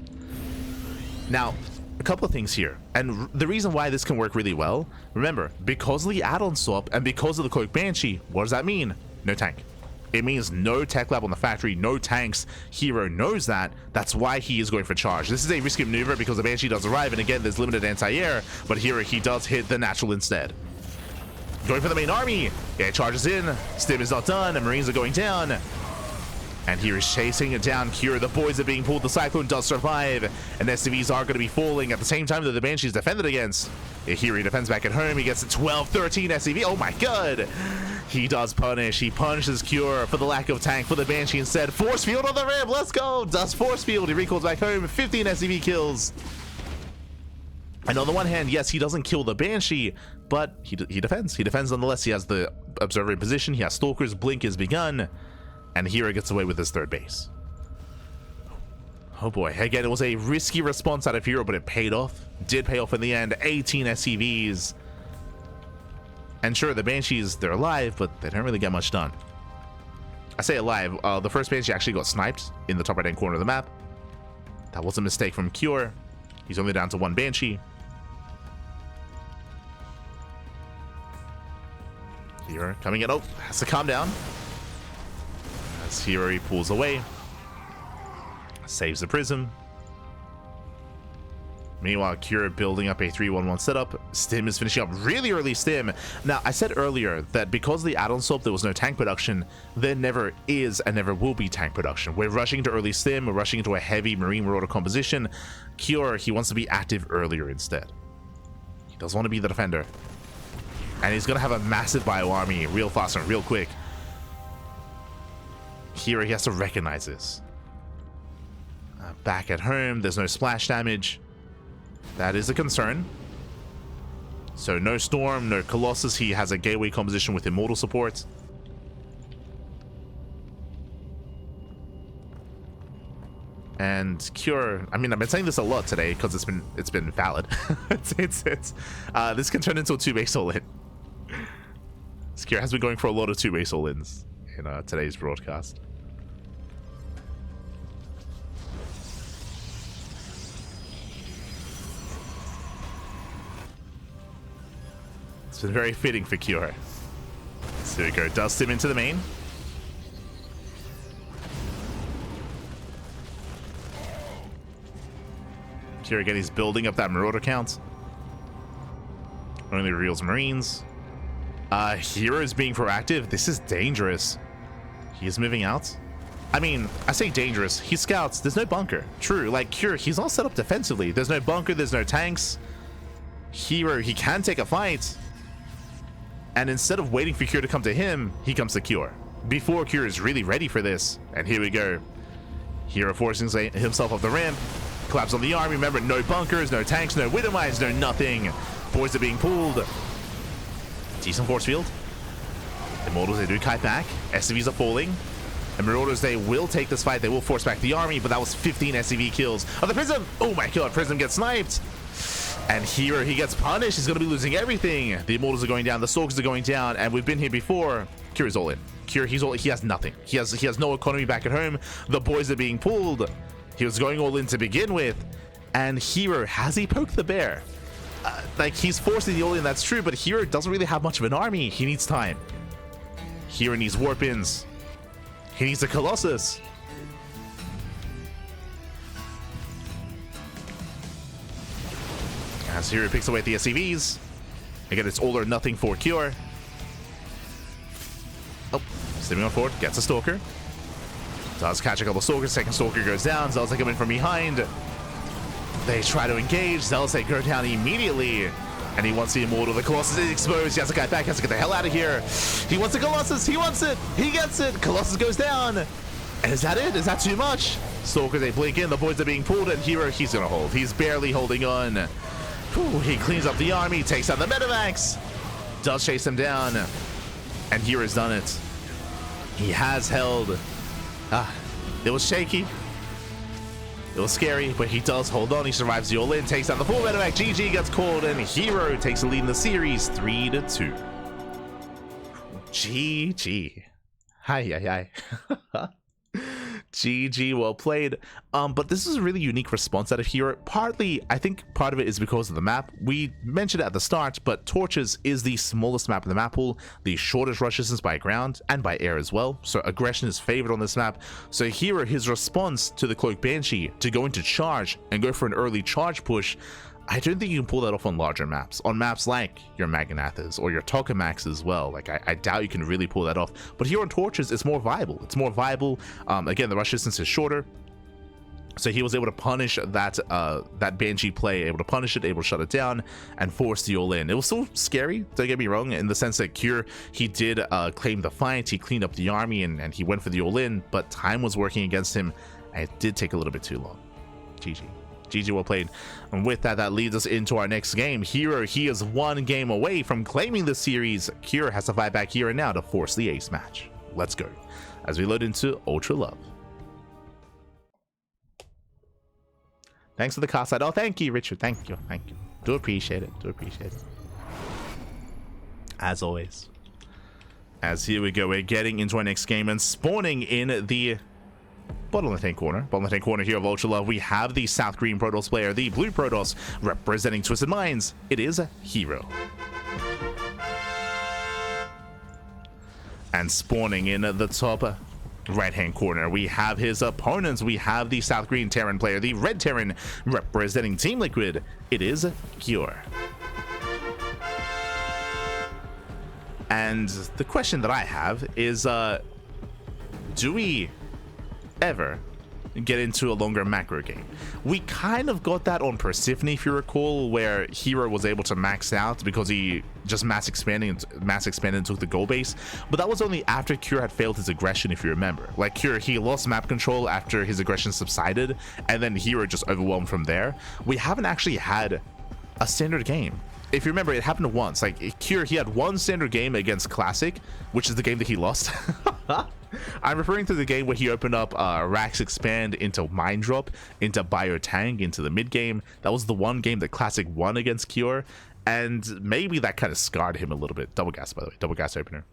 Now, a couple of things here. And the reason why this can work really well, remember, because of the add-on swap and because of the Cloak Banshee, what does that mean? No tank. It means no Tech Lab on the factory, no tanks. herO knows that. That's why he is going for charge. This is a risky maneuver because the Banshee does arrive, and again, there's limited anti-air, but herO, he does hit the natural instead. Going for the main army. It charges in. Stim is not done, and Marines are going down. And here is chasing it down. Cure, the boys are being pulled. The Cyclone does survive, and SCVs are going to be falling at the same time that the Banshee is defended against. Here he defends back at home. He gets a 12-13 SCV. Oh my god! He does punish. He punishes Cure for the lack of tank for the Banshee instead. Force field on the rim. Let's go. Does force field. He recalls back home. 15 SCV kills. And on the one hand, yes, he doesn't kill the Banshee, but he defends. He defends nonetheless. He has the observer in position. He has Stalkers. Blink is begun. And herO gets away with his third base. Oh boy. Again, it was a risky response out of herO, but it paid off. Did pay off in the end. 18 SCVs. And sure, the Banshees, they're alive, but they don't really get much done. I say alive. The first Banshee actually got sniped in the top right-hand corner of the map. That was a mistake from Cure. He's only down to one Banshee. herO coming in. Oh, has to calm down. As herO, he pulls away. Saves the Prism. Meanwhile, Cure building up a 3-1-1 setup. Stim is finishing up really early Stim. Now, I said earlier that because of the add-on swap, there was no tank production. There never is and never will be tank production. We're rushing to early Stim. We're rushing into a heavy Marine Marauder composition. Cure, he wants to be active earlier instead. He doesn't want to be the defender. And he's going to have a massive bio army real fast and real quick. herO, he has to recognize this. Back at home, there's no splash damage. That is a concern. So no Storm, no Colossus. He has a gateway composition with Immortal support. And Cure, I mean, I've been saying this a lot today because it's been valid. This can turn into a 2-base all-in. Cure has been going for a lot of 2-base all-ins in today's broadcast. It's been very fitting for Cure. So we go, dust him into the main. Cure again, he's building up that Marauder count. Only reveals Marines. herO is being proactive. This is dangerous. He is moving out. I mean, I say dangerous. He scouts. There's no bunker. True, like Cure, he's all set up defensively. There's no bunker. There's no tanks. herO, he can take a fight. And instead of waiting for Cure to come to him, he comes to Cure. Before Cure is really ready for this. And here we go. herO forcing himself off the ramp. Collapse on the army. Remember, no bunkers, no tanks, no widow mines, no nothing. Boys are being pulled. Decent force field. Immortals, they do kite back. SCVs are falling. And Marauders, they will take this fight. They will force back the army, but that was 15 SCV kills. Oh, the Prism! Oh my god, Prism gets sniped. And herO, he gets punished. He's going to be losing everything. The Immortals are going down. The Stalkers are going down. And we've been here before. Cure's all in. Cure, he has nothing. He has no economy back at home. The boys are being pulled. He was going all in to begin with. And herO, has he poked the bear? Like, he's forcing the all-in, that's true, but herO doesn't really have much of an army. He needs time. herO needs warp-ins. He needs a Colossus. As herO picks away at the SCVs. Again, it's all or nothing for Cure. Oh, stepping on forward, gets a Stalker. Does catch a couple Stalkers, second Stalker goes down. Zealots come in from behind. They try to engage. Zealots, they go down immediately. And he wants the Immortal. The Colossus is exposed. He has to get back. He has to get the hell out of here. He wants the Colossus. He wants it. He gets it. Colossus goes down. And is that it? Is that too much? Stalkers, they blink in. The boys are being pulled. And herO, he's going to hold. He's barely holding on. Whew, he cleans up the army. Takes out the Medivacs. Does chase him down. And herO's done it. He has held. It was shaky. It was scary, but he does hold on. He survives the all-in, takes out the full Medivac. GG gets called, and herO takes the lead in the series 3-2. GG. Hi. GG, well played. But this is a really unique response out of herO. Partly, I think part of it is because of the map. We mentioned it at the start, but Torches is the smallest map in the map pool, the shortest rush distance by ground and by air as well. So aggression is favored on this map. So herO, his response to the Cloak Banshee to go into charge and go for an early charge push, I don't think you can pull that off on larger maps. On maps like your Maganathas or your Tokamaks as well. Like, I doubt you can really pull that off. But here on Torches, it's more viable. It's more viable. Again, the rush distance is shorter. So he was able to punish that that Banshee play, able to punish it, able to shut it down, and force the all-in. It was still scary, don't get me wrong, in the sense that Cure, he did claim the fight, he cleaned up the army, and he went for the all-in, but time was working against him, and it did take a little bit too long. GG, well played. And with that, that leads us into our next game. herO, he is one game away from claiming the series. Cure has to fight back here and now to force the ace match. Let's go as we load into Ultra Love. Thanks for the cast side. Oh, thank you, Richard. Thank you. Do appreciate it. As always. As here we go, we're getting into our next game and spawning in the bottom left-hand corner here of Ultra Love, we have the South Green Protoss player, the Blue Protoss, representing Twisted Minds. It is herO. And spawning in the top right-hand corner, we have his opponents. We have the South Green Terran player, the Red Terran, representing Team Liquid. It is Cure. And the question that I have is, do we ever get into a longer macro game? We kind of got that on Persephone, if you recall, where herO was able to max out because he just mass expanded and took the goal base, but that was only after Cure had failed his aggression, if you remember. Like, Cure, he lost map control after his aggression subsided, and then herO just overwhelmed from there. We haven't actually had a standard game. If you remember, it happened once. Like, Cure, he had one standard game against Classic, which is the game that he lost. I'm referring to the game where he opened up Rax Expand into Mind Drop, into Biotang, into the mid game. That was the one game that Classic won against Cure, and maybe that kind of scarred him a little bit. Double gas, by the way, double gas opener.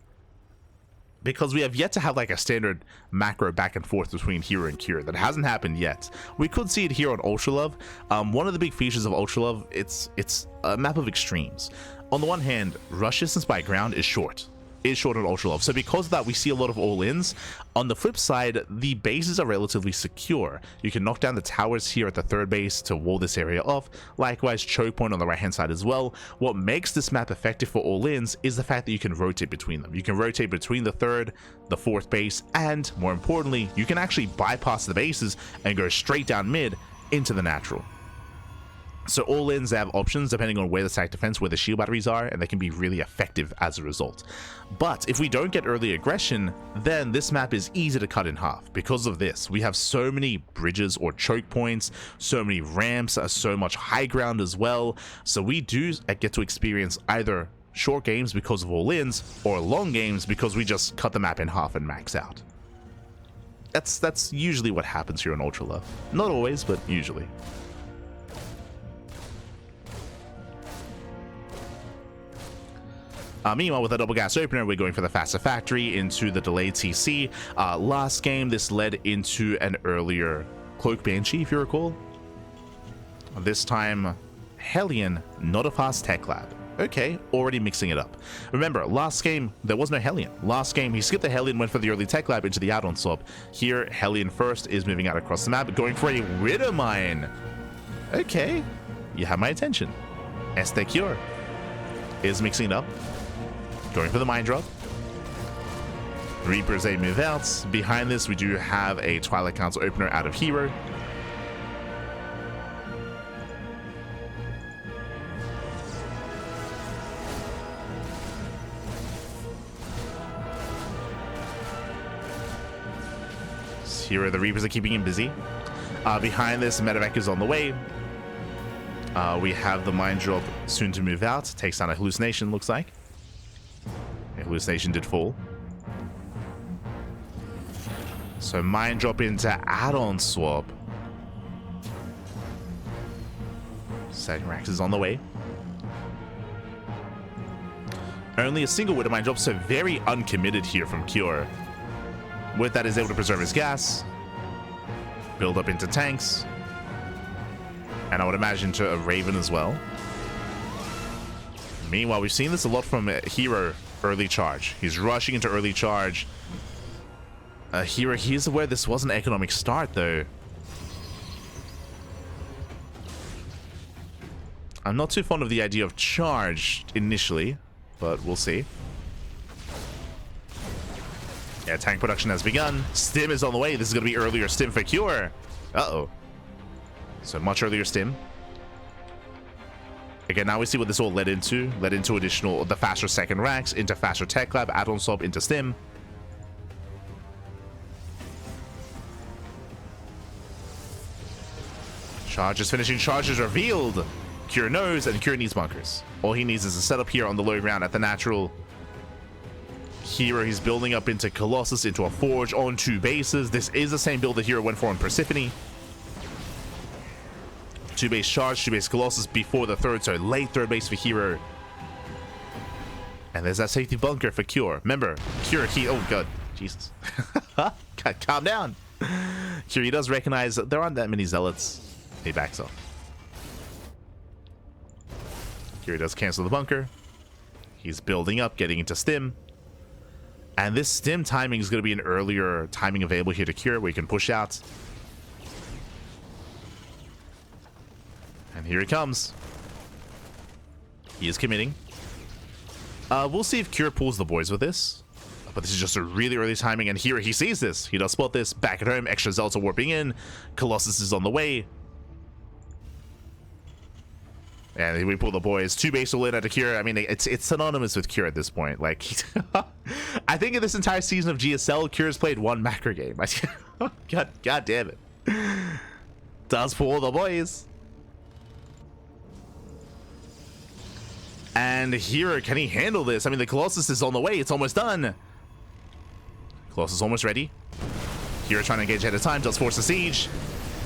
Because we have yet to have like a standard macro back and forth between herO and Cure. That hasn't happened yet. We could see it here on Ultra Love. One of the big features of Ultra Love, it's a map of extremes. On the one hand, rush distance by ground is short. Is short on Ultra Love. So because of that, we see a lot of all-ins. On the flip side, the bases are relatively secure. You can knock down the towers here at the third base to wall this area off. Likewise, choke point on the right-hand side as well. What makes this map effective for all-ins is the fact that you can rotate between them. You can rotate between the third, the fourth base, and more importantly, you can actually bypass the bases and go straight down mid into the natural. So all-ins have options depending on where the stack defense, where the shield batteries are, and they can be really effective as a result. But if we don't get early aggression, then this map is easy to cut in half. Because of this, we have so many bridges or choke points, so many ramps, so much high ground as well. So we do get to experience either short games because of all-ins, or long games because we just cut the map in half and max out. That's usually what happens here on Ultra Love. Not always, but usually. Meanwhile, with a double gas opener, we're going for the faster factory into the delayed TC. Last game, this led into an earlier Cloak Banshee, if you recall. This time, Hellion, not a fast tech lab. Okay, already mixing it up. Remember, last game, there was no Hellion. Last game, he skipped the Hellion, went for the early tech lab into the add-on swap. Here, Hellion first is moving out across the map, going for a Widow Mine. Okay, you have my attention. Este Cure is mixing it up. Going for the mine drop. Reapers a move out. Behind this, we do have a Twilight Council opener out of herO. herO, the Reapers are keeping him busy. Behind this, Medevac is on the way. We have the mine drop soon to move out. Takes down a hallucination, looks like. Hallucination did fall. So mine drop into add-on swap. Second Rax is on the way. Only a single Widow Mine drop, so very uncommitted here from Cure. With that, is able to preserve his gas, build up into tanks, and I would imagine to a Raven as well. Meanwhile, we've seen this a lot from herO. Early charge. He's rushing into early charge. herO, here's where this was an economic start, though. I'm not too fond of the idea of charge initially, but we'll see. Yeah, tank production has begun. Stim is on the way. This is going to be earlier stim for Cure. Uh-oh. So much earlier stim. Again, now we see what this all led into. Led into additional, the faster second racks, into faster tech lab, add-on swap, into stim. Charge is finishing, charge is revealed. Cure knows, and Cure needs bunkers. All he needs is a setup here on the low ground at the natural. herO, he's building up into Colossus, into a forge on 2 bases. This is the same build that herO went for on Persephone. 2 base charge, 2 base Colossus before the third, so late third base for herO. And there's that safety bunker for Cure. Remember, Cure, oh god, Jesus. Calm down. Cure, he does recognize that there aren't that many zealots. He backs off. Cure does cancel the bunker. He's building up, getting into stim. And this stim timing is going to be an earlier timing available here to Cure, where you can push out. And here he comes. He is committing. We'll see if Cure pulls the boys with this. But this is just a really early timing, and here he sees this. He does spot this. Back at home, extra zealots are warping in. Colossus is on the way. And we pull the boys. 2 base all in at a Cure. I mean, it's synonymous with Cure at this point. Like, I think in this entire season of GSL, Cure's played 1 macro game. God damn it. Does pull the boys. And here, can he handle this? I mean, the Colossus is on the way. It's almost done. Colossus almost ready. Here, trying to engage ahead of time. Does force the siege.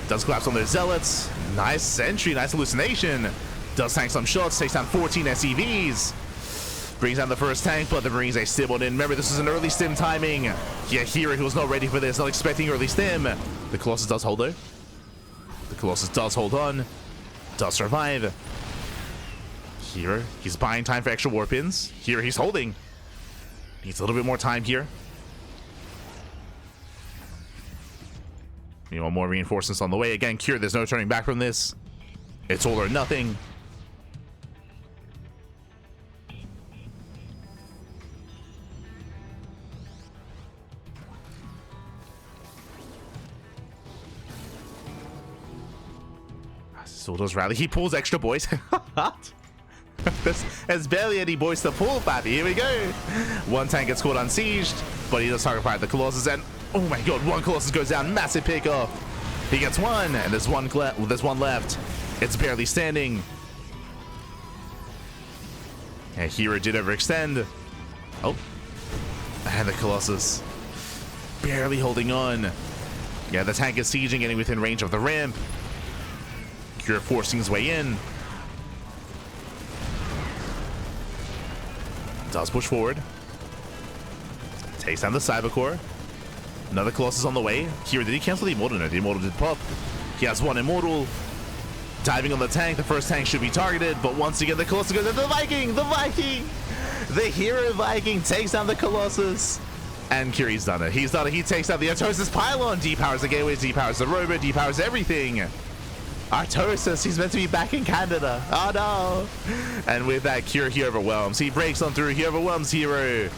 Does collapse on their zealots. Nice sentry. Nice hallucination. Does tank some shots. Takes down 14 SCVs. Brings down the first tank, but the Marines, they stibbled in. Remember, this is an early stim timing. Yeah, here, he was not ready for this. Not expecting early stim. The Colossus does hold, though. The Colossus does hold on. Does survive. Here, he's buying time for extra warp ins. Here, he's holding. Needs a little bit more time here. Meanwhile, more reinforcements on the way. Again, Cure, there's no turning back from this. It's all or nothing. Still does rally. He pulls extra boys. There's barely any boys to pull, Fabi. Here we go. One tank gets caught unsieged, but he does target fire the Colossus, and oh my god, one Colossus goes down. Massive pick off. He gets one, and there's one left. It's barely standing. And herO did overextend. Oh, and the Colossus barely holding on. Yeah, the tank is sieging, getting within range of the ramp. Cure forcing his way in. Does push forward. Takes down the Cyber Core. Another Colossus on the way. Here, did he cancel the Immortal? No, the Immortal did pop. He has one Immortal. Diving on the tank. The first tank should be targeted, but once again, the Colossus goes into the Viking! The Viking! The herO Viking takes down the Colossus. And Curie's done it. He's done it. He takes down the Artosis Pylon. Depowers the gateways, depowers the rover, depowers everything. Artosis, he's meant to be back in Canada. Oh no. And with that, Cure, he overwhelms. He breaks on through. He overwhelms herO.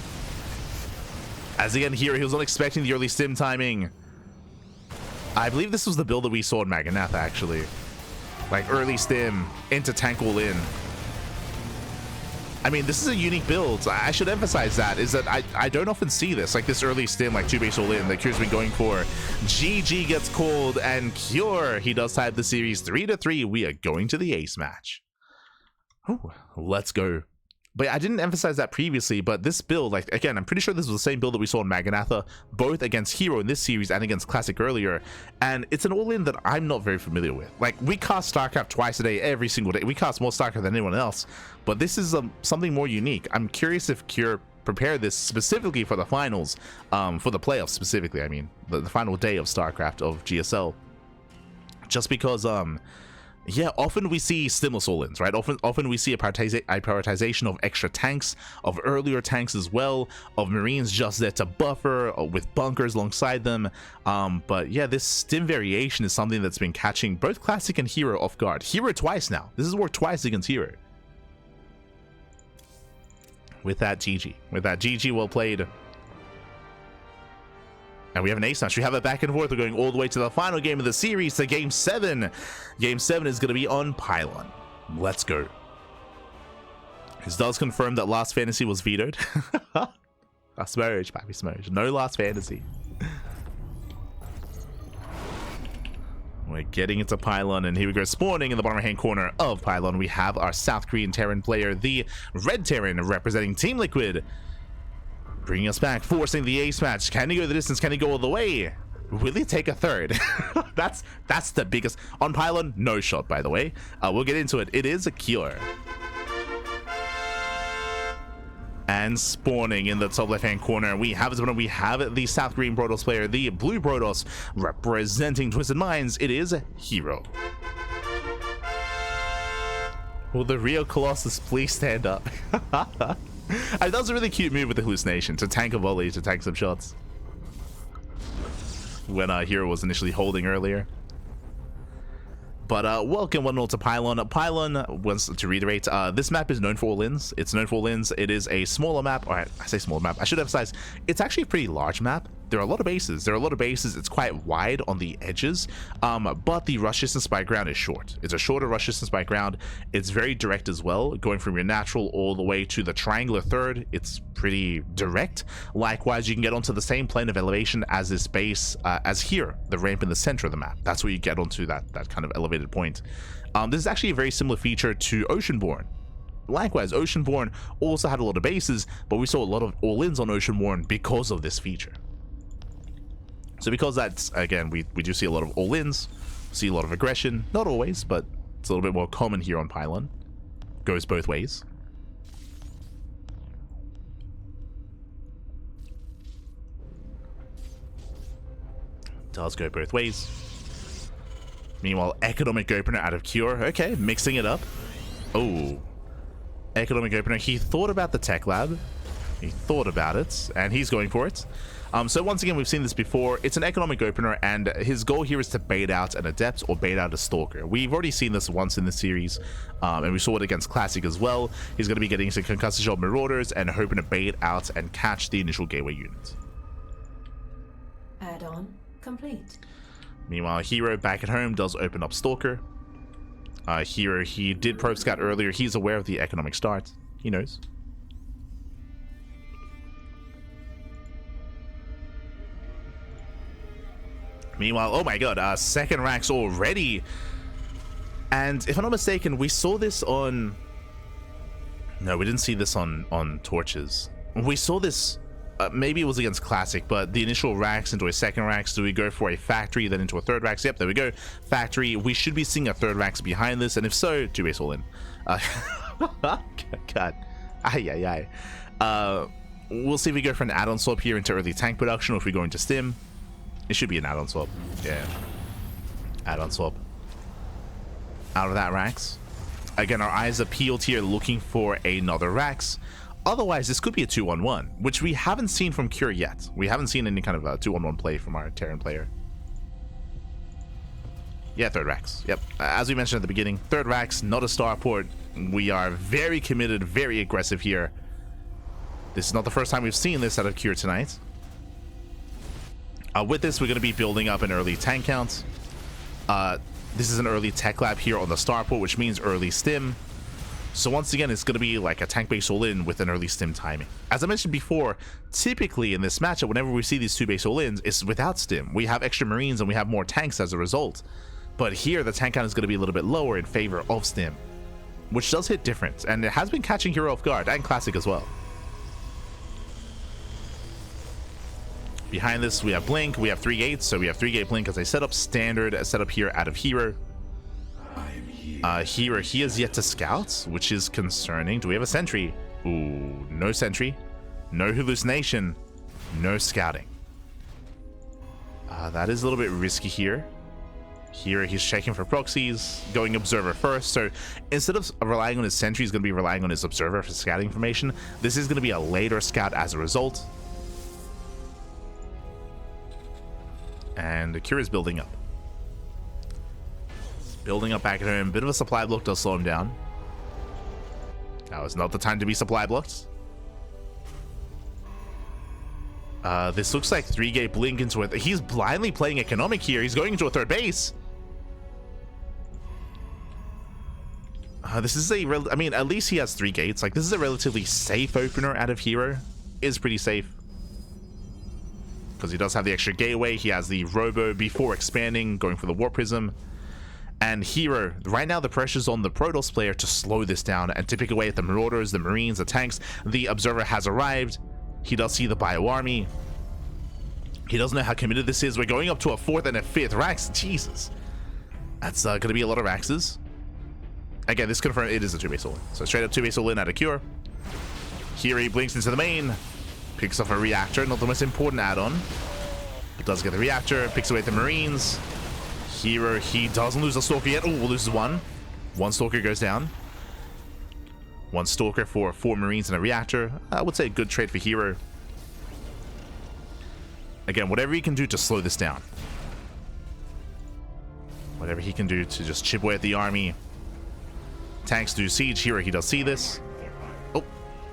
As again, herO, he was not expecting the early stim timing. I believe this was the build that we saw in Maganatha, actually. Like early stim into tank all in. I mean, this is a unique build. I should emphasize that, is that I don't often see this, like this early stim, like 2-base all in that Cure's been going for. GG gets called, and Cure, he does tie up the series 3-3. We are going to the ace match. Ooh, let's go. But I didn't emphasize that previously, but this build, like, again, I'm pretty sure this was the same build that we saw in Maganatha, both against herO in this series and against Classic earlier, and it's an all-in that I'm not very familiar with. Like, we cast StarCraft twice a day, every single day. We cast more StarCraft than anyone else, but this is something more unique. I'm curious if Cure prepared this specifically for the finals, for the playoffs specifically, I mean, the final day of StarCraft of GSL, just because, yeah, often we see stimulus all-ins, right? Often we see a prioritization of extra tanks, of earlier tanks as well, of Marines just there to buffer, with bunkers alongside them. But yeah, this stim variation is something that's been catching both Classic and herO off guard. herO twice now. This has worked twice against herO. With that, GG. With that, GG, well played. And we have an ace match. We have it back and forth. We're going all the way to the final game of the series, to Game 7. Game 7 is going to be on Pylon. Let's go. This does confirm that Last Fantasy was vetoed. A smurge, baby, smurge. No Last Fantasy. We're getting into Pylon, and here we go. Spawning in the bottom right-hand corner of Pylon, we have our South Korean Terran player, the Red Terran, representing Team Liquid. Bringing us back, forcing the ace match. Can he go the distance? Can he go all the way? Will he take a third? that's the biggest. On Pylon, no shot, by the way. We'll get into it. It is a Cure. And spawning in the top left-hand corner, we have the South Korean Protoss player, the Blue Protoss, representing Twisted Minds. It is herO. Will the real Colossus please stand up? That was a really cute move with the hallucination, to tank a volley, to tank some shots. When herO was initially holding earlier. But welcome one and all to Pylon. Pylon, once to reiterate, this map is known for all-ins. It's known for all-ins. It is a smaller map. All right, I say smaller map. I should emphasize, it's actually a pretty large map. There are a lot of bases. It's quite wide on the edges, but the rush distance by ground is short. It's a shorter rush distance by ground. It's very direct as well, going from your natural all the way to the triangular third. It's pretty direct. Likewise, you can get onto the same plane of elevation as this base, as here, the ramp in the center of the map. That's where you get onto that kind of elevated point. This is actually a very similar feature to Oceanborn. Likewise, Oceanborn also had a lot of bases, but we saw a lot of all-ins on Oceanborn because of this feature. So because that's, again, we do see a lot of all-ins, see a lot of aggression, not always, but it's a little bit more common here on Pylon. Goes both ways. Does go both ways. Meanwhile, economic opener out of Cure. Okay, mixing it up. Oh, Economic opener. He thought about the tech lab. He thought about it, and he's going for it. So once again, we've seen this before. It's an economic opener, and his goal here is to bait out an adept or bait out a stalker. We've already seen this once in the series, and we saw it against Classic as well. He's going to be getting some concussive shot marauders and hoping to bait out and catch the initial gateway unit. Add-on complete. Meanwhile, herO back at home does open up stalker. herO, he did probe scout earlier. He's aware of the economic start. He knows. Meanwhile, oh my god, second racks already. And if I'm not mistaken, we saw this on... No, we didn't see this on torches. We saw this, maybe it was against Classic, but the initial racks into a second racks. Do we go for a factory, then into a third racks? Yep, there we go. Factory. We should be seeing a third racks behind this, and if so, 2-base all in. God. We'll see if we go for an add-on swap here into early tank production, or if we go into stim. It should be an add-on swap. Yeah. Add-on swap. Out of that Rax. Again, our eyes are peeled here looking for another Rax. Otherwise, this could be a 2-1-1, which we haven't seen from Cure yet. We haven't seen any kind of a 2-1-1 play from our Terran player. Yeah, third Rax. Yep. As we mentioned at the beginning, third Rax, not a starport. We are very committed, very aggressive here. This is not the first time we've seen this out of Cure tonight. With this, we're going to be building up an early tank count. This is an early tech lab here on the starport, which means early stim. So once again, it's going to be like a tank base all-in with an early stim timing. As I mentioned before, typically in this matchup, whenever we see these 2-base all-ins, it's without stim. We have extra marines and we have more tanks as a result. But here, the tank count is going to be a little bit lower in favor of stim, which does hit different. And it has been catching herO off guard, and Classic as well. Behind this, we have Blink, we have 3 gates, so we have 3-gate Blink as a setup, standard setup here out of herO. herO, he is yet to scout, which is concerning. Do we have a sentry? Ooh, no sentry, no hallucination, no scouting. That is a little bit risky here. Here, he's checking for proxies, going observer first, so instead of relying on his sentry, he's going to be relying on his observer for scouting information. This is going to be a later scout as a result. And the Cure is building up. It's building up back at home. Bit of a supply block does slow him down. Now is not the time to be supply blocked. This looks like 3-gate Blink into it. He's blindly playing economic here. He's going into a third base. This is a I mean, at least he has 3 gates. Like, this is a relatively safe opener out of herO. Is pretty safe. Because he does have the extra gateway. He has the robo before expanding, going for the Warp Prism. And herO, right now the pressure's on the Protoss player to slow this down and to pick away at the Marauders, the Marines, the tanks. The Observer has arrived. He does see the Bio Army. He doesn't know how committed this is. We're going up to a 4th and a 5th Rax. Jesus. That's going to be a lot of Raxes. Again, this confirms it is a 2-base all-in. So straight up 2-base all-in out of Cure. Here he blinks into the main. Picks off a reactor, not the most important add-on, but does get the reactor, picks away the Marines. herO, he doesn't lose a Stalker yet. Oh, loses one. One Stalker goes down. One Stalker for 4 Marines and a reactor. I would say a good trade for herO. Again, whatever he can do to slow this down. Whatever he can do to just chip away at the army. Tanks do siege. herO, he does see this. Oh,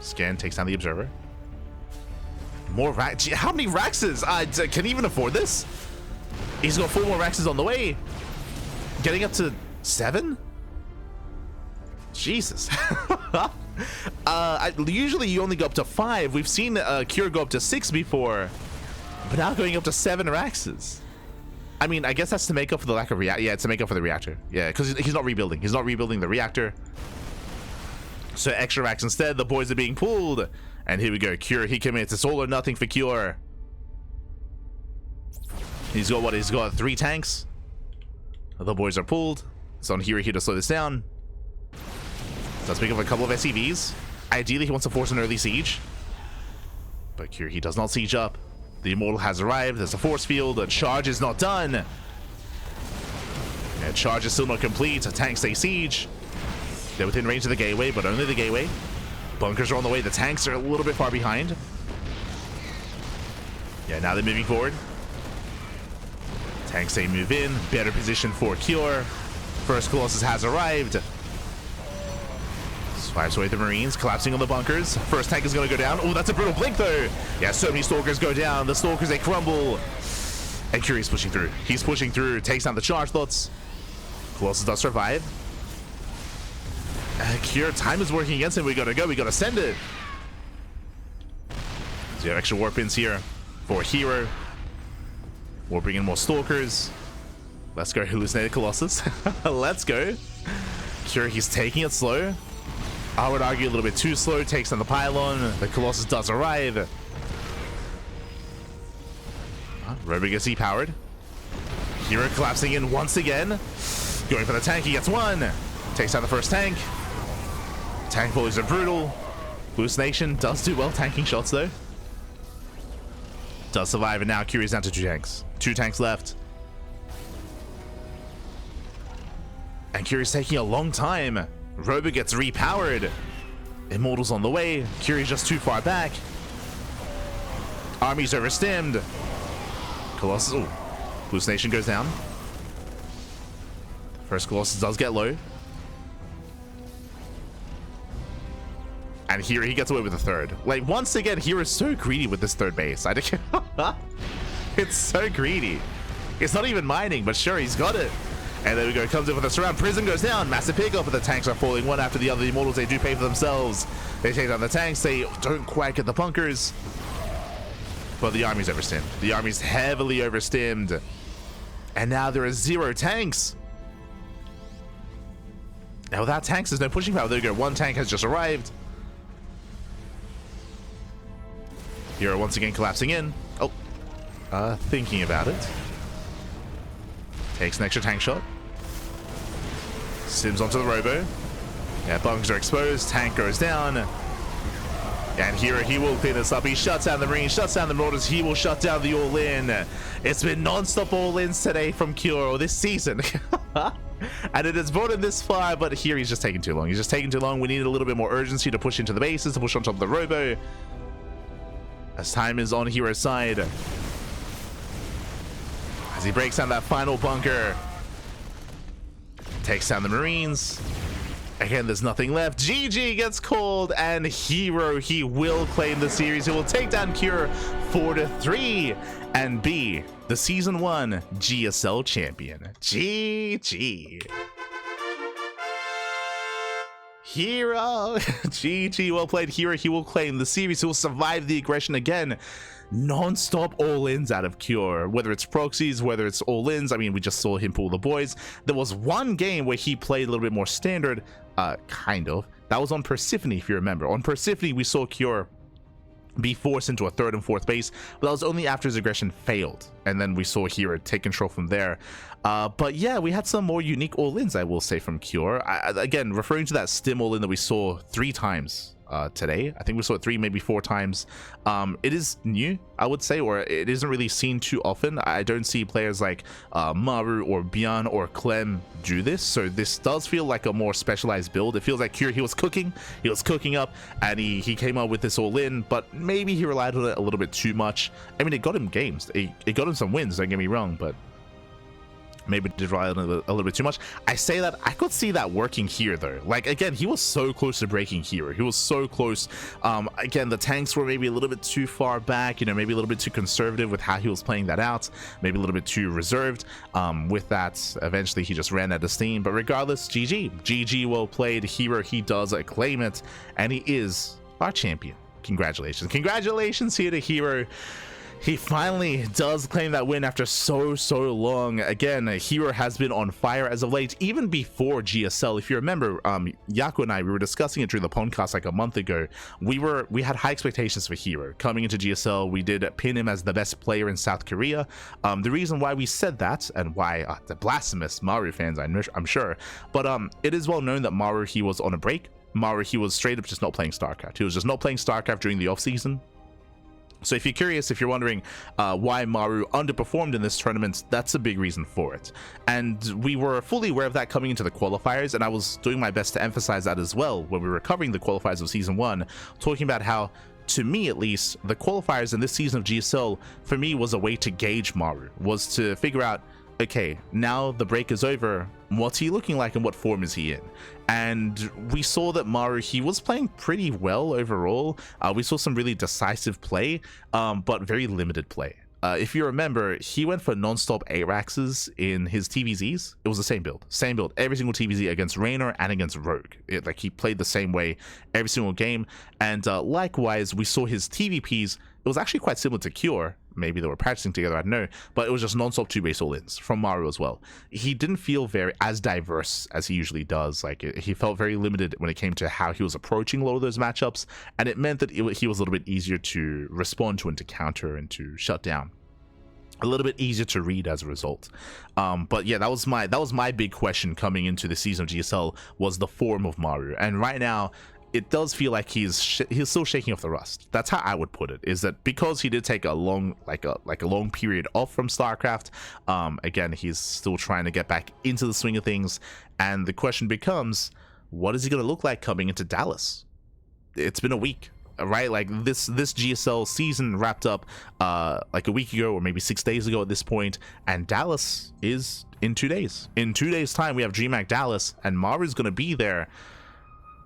scan takes down the Observer. More Rax. How many Raxes? Can he even afford this? He's got 4 more Raxes on the way. Getting up to 7? Jesus. Usually you only go up to 5. We've seen Cure go up to 6 before. But now going up to 7 Raxes. I mean, I guess that's to make up for the lack of reactor. Yeah, it's to make up for the reactor. Yeah, because he's not rebuilding. He's not rebuilding the reactor. So extra Rax instead. The boys are being pulled. And here we go. Cure, he commits. It's all or nothing for Cure. He's got what? He's got 3 tanks. The boys are pulled. So on here to slow this down. Does pick up a couple of SCVs. Ideally, he wants to force an early siege. But Cure, he does not siege up. The Immortal has arrived. There's a force field. The charge is not done. And charge is still not complete. A tank stay siege. They're within range of the gateway, but only the gateway. Bunkers are on the way. The tanks are a little bit far behind. Yeah, now they're moving forward. Tanks, they move in. Better position for Cure. First Colossus has arrived. Swipes away the Marines, collapsing on the bunkers. First tank is going to go down. Oh, that's a brutal blink, though. Yeah, so many Stalkers go down. The Stalkers, they crumble. And Curie's pushing through. He's pushing through. Takes down the charge thoughts. Colossus does survive. Cure, time is working against him. We got to go. We got to send it. So you have extra warp ins here for herO. We'll bring in more Stalkers. Let's go, Hallucinated Colossus. Let's go. Cure, he's taking it slow. I would argue a little bit too slow. Takes on the pylon. The Colossus does arrive. Robo gets E-powered. herO collapsing in once again. Going for the tank. He gets one. Takes out the first tank. Tank bullies are brutal. Hallucination does do well tanking shots, though. Does survive, and now Curie's down to 2 tanks. 2 tanks left. And Curie's taking a long time. Robo gets repowered. Immortal's on the way. Curie's just too far back. Army's overstimmed. Colossus. Ooh. Hallucination goes down. First Colossus does get low. And here he gets away with the third. Like, once again, here is so greedy with this third base. It's so greedy. It's not even mining, but sure, he's got it. And there we go. Comes in with a surround. Prison goes down. Massive pickup, but the tanks are falling one after the other. The Immortals, they do pay for themselves. They take down the tanks. They don't quite get the bunkers. But the army's overstimmed. The army's heavily overstimmed. And now there are 0 tanks. Now without tanks, there's no pushing power. There we go. 1 tank has just arrived. herO once again collapsing in. Oh, thinking about it. Takes an extra tank shot. Sims onto the Robo. Yeah, bunkers are exposed. Tank goes down. And herO, he will clean this up. He shuts down the Marines, shuts down the Marauders. He will shut down the all-in. It's been non-stop all-ins today from Cure this season. And it has brought him this far, but here he's just taking too long. He's just taking too long. We need a little bit more urgency to push into the bases, to push on top of the Robo. As time is on herO's side. As he breaks down that final bunker. Takes down the Marines. Again, there's nothing left. GG gets called, and herO, he will claim the series. He will take down Cure 4-3 and be the Season 1 GSL champion. GG. herO. GG, well played, herO. He will claim the series. He will survive the aggression again. Non-stop all-ins out of Cure, whether it's proxies, whether it's all-ins. I mean, we just saw him pull the boys. There was one game where he played a little bit more standard, kind of. That was on Persephone, if you remember. On Persephone, we saw Cure be forced into a 3rd and 4th base, but that was only after his aggression failed, and then we saw herO take control from there. But yeah, we had some more unique all-ins, I will say, from Cure. Again, referring to that stim all-in that we saw 3 times today. I think we saw it 3, maybe 4 times. It is new, I would say, or it isn't really seen too often. I don't see players like Maru or Bjorn or Clem do this, so this does feel like a more specialized build. It feels like Cure, he was cooking up, and he came up with this all-in, but maybe he relied on it a little bit too much. I mean, it got him games, it got him some wins, don't get me wrong, but maybe did rely on it a little bit too much. I say that, I could see that working here though. Like, again, he was so close to breaking herO. He was so close. Again, the tanks were maybe a little bit too far back, you know, maybe a little bit too conservative with how he was playing that out, maybe a little bit too reserved. With that, eventually he just ran out of steam. But regardless, GG, well played. herO, he does claim it, and he is our champion. Congratulations here to herO. He finally does claim that win after so long. Again, herO has been on fire as of late, even before GSL. If you remember, Yaku and I, we were discussing it during the podcast like a month ago. We had high expectations for herO coming into GSL. We did pin him as the best player in South Korea. The reason why we said that, and why the blasphemous Maru fans, I'm sure, but it is well known that Maru, he was on a break. Maru, he was straight up just not playing StarCraft. He was just not playing StarCraft during the off season. So if you're curious, if you're wondering why Maru underperformed in this tournament, that's a big reason for it. And we were fully aware of that coming into the qualifiers, and I was doing my best to emphasize that as well when we were covering the qualifiers of Season 1, talking about how, to me at least, the qualifiers in this season of GSL, for me, was a way to gauge Maru, was to figure out, okay, now the break is over, what's he looking like and what form is he in? And we saw that Maru, he was playing pretty well overall. We saw some really decisive play, but very limited play. If you remember, he went for non-stop ARAXs in his TVZs. It was the same build, every single TVZ against Raynor and against Rogue. Like, he played the same way every single game. And likewise, we saw his TVPs. It was actually quite similar to Cure. Maybe they were practicing together, I don't know, but it was just non-stop 2-base all-ins from Maru as well. He didn't feel as diverse as he usually does. Like, he felt very limited when it came to how he was approaching a lot of those matchups, and it meant that he was a little bit easier to respond to and to counter and to shut down. A little bit easier to read as a result. But yeah, that was my big question coming into the season of GSL, was the form of Maru. And right now, it does feel like he's still shaking off the rust. That's how I would put it, is that because he did take a long period off from StarCraft, again, he's still trying to get back into the swing of things, and the question becomes, what is he going to look like coming into Dallas? It's been a week, right? Like, this GSL season wrapped up like a week ago, or maybe 6 days ago at this point, and Dallas is in 2 days. In 2 days time, we have DreamHack Dallas, and Maru's going to be there.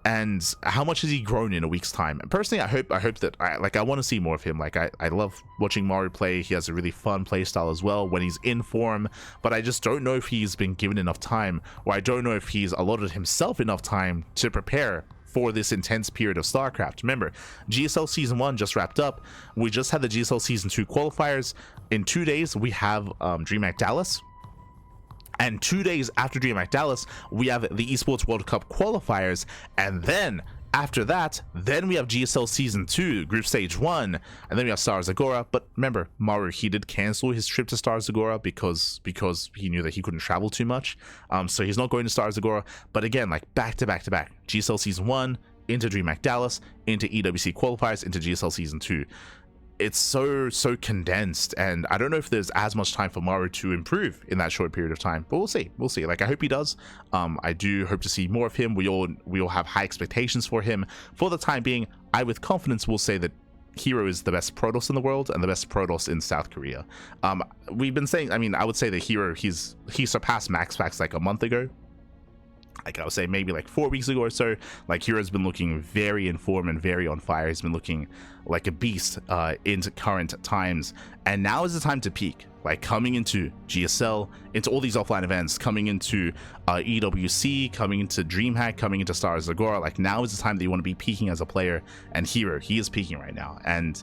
And how much has he grown in a week's time? And personally, I hope that I want to see more of him. Like, I love watching Maru play. He has a really fun play style as well when he's in form, but I just don't know if he's been given enough time, or I don't know if he's allotted himself enough time to prepare for this intense period of StarCraft. Remember, GSL Season 1 just wrapped up. We just had the GSL Season 2 qualifiers. In 2 days, we have DreamHack Dallas. And 2 days after DreamHack Dallas, we have the Esports World Cup qualifiers. And then after that, then we have GSL Season 2, Group Stage 1, and then we have Star Zagora. But remember, Maru, he did cancel his trip to Star Zagora because he knew that he couldn't travel too much. So he's not going to Star Zagora. But again, like, back to back to back. GSL Season 1, into DreamHack Dallas, into EWC qualifiers, into GSL Season 2. It's so condensed, and I don't know if there's as much time for Maru to improve in that short period of time, but we'll see. Like, I hope he does. I do hope to see more of him. We all have high expectations for him. For the time being, I with confidence will say that herO is the best Protoss in the world and the best Protoss in South Korea. We've been saying, I would say that herO, he surpassed MaxPax like a month ago. Like, I would say maybe like 4 weeks ago or so. Like, hero's been looking very in form and very on fire. He's been looking like a beast into current times, and now is the time to peak. Like, coming into GSL, into all these offline events, coming into EWC, coming into DreamHack, coming into Star Zagora, like, now is the time that you want to be peaking as a player, and herO, he is peaking right now. And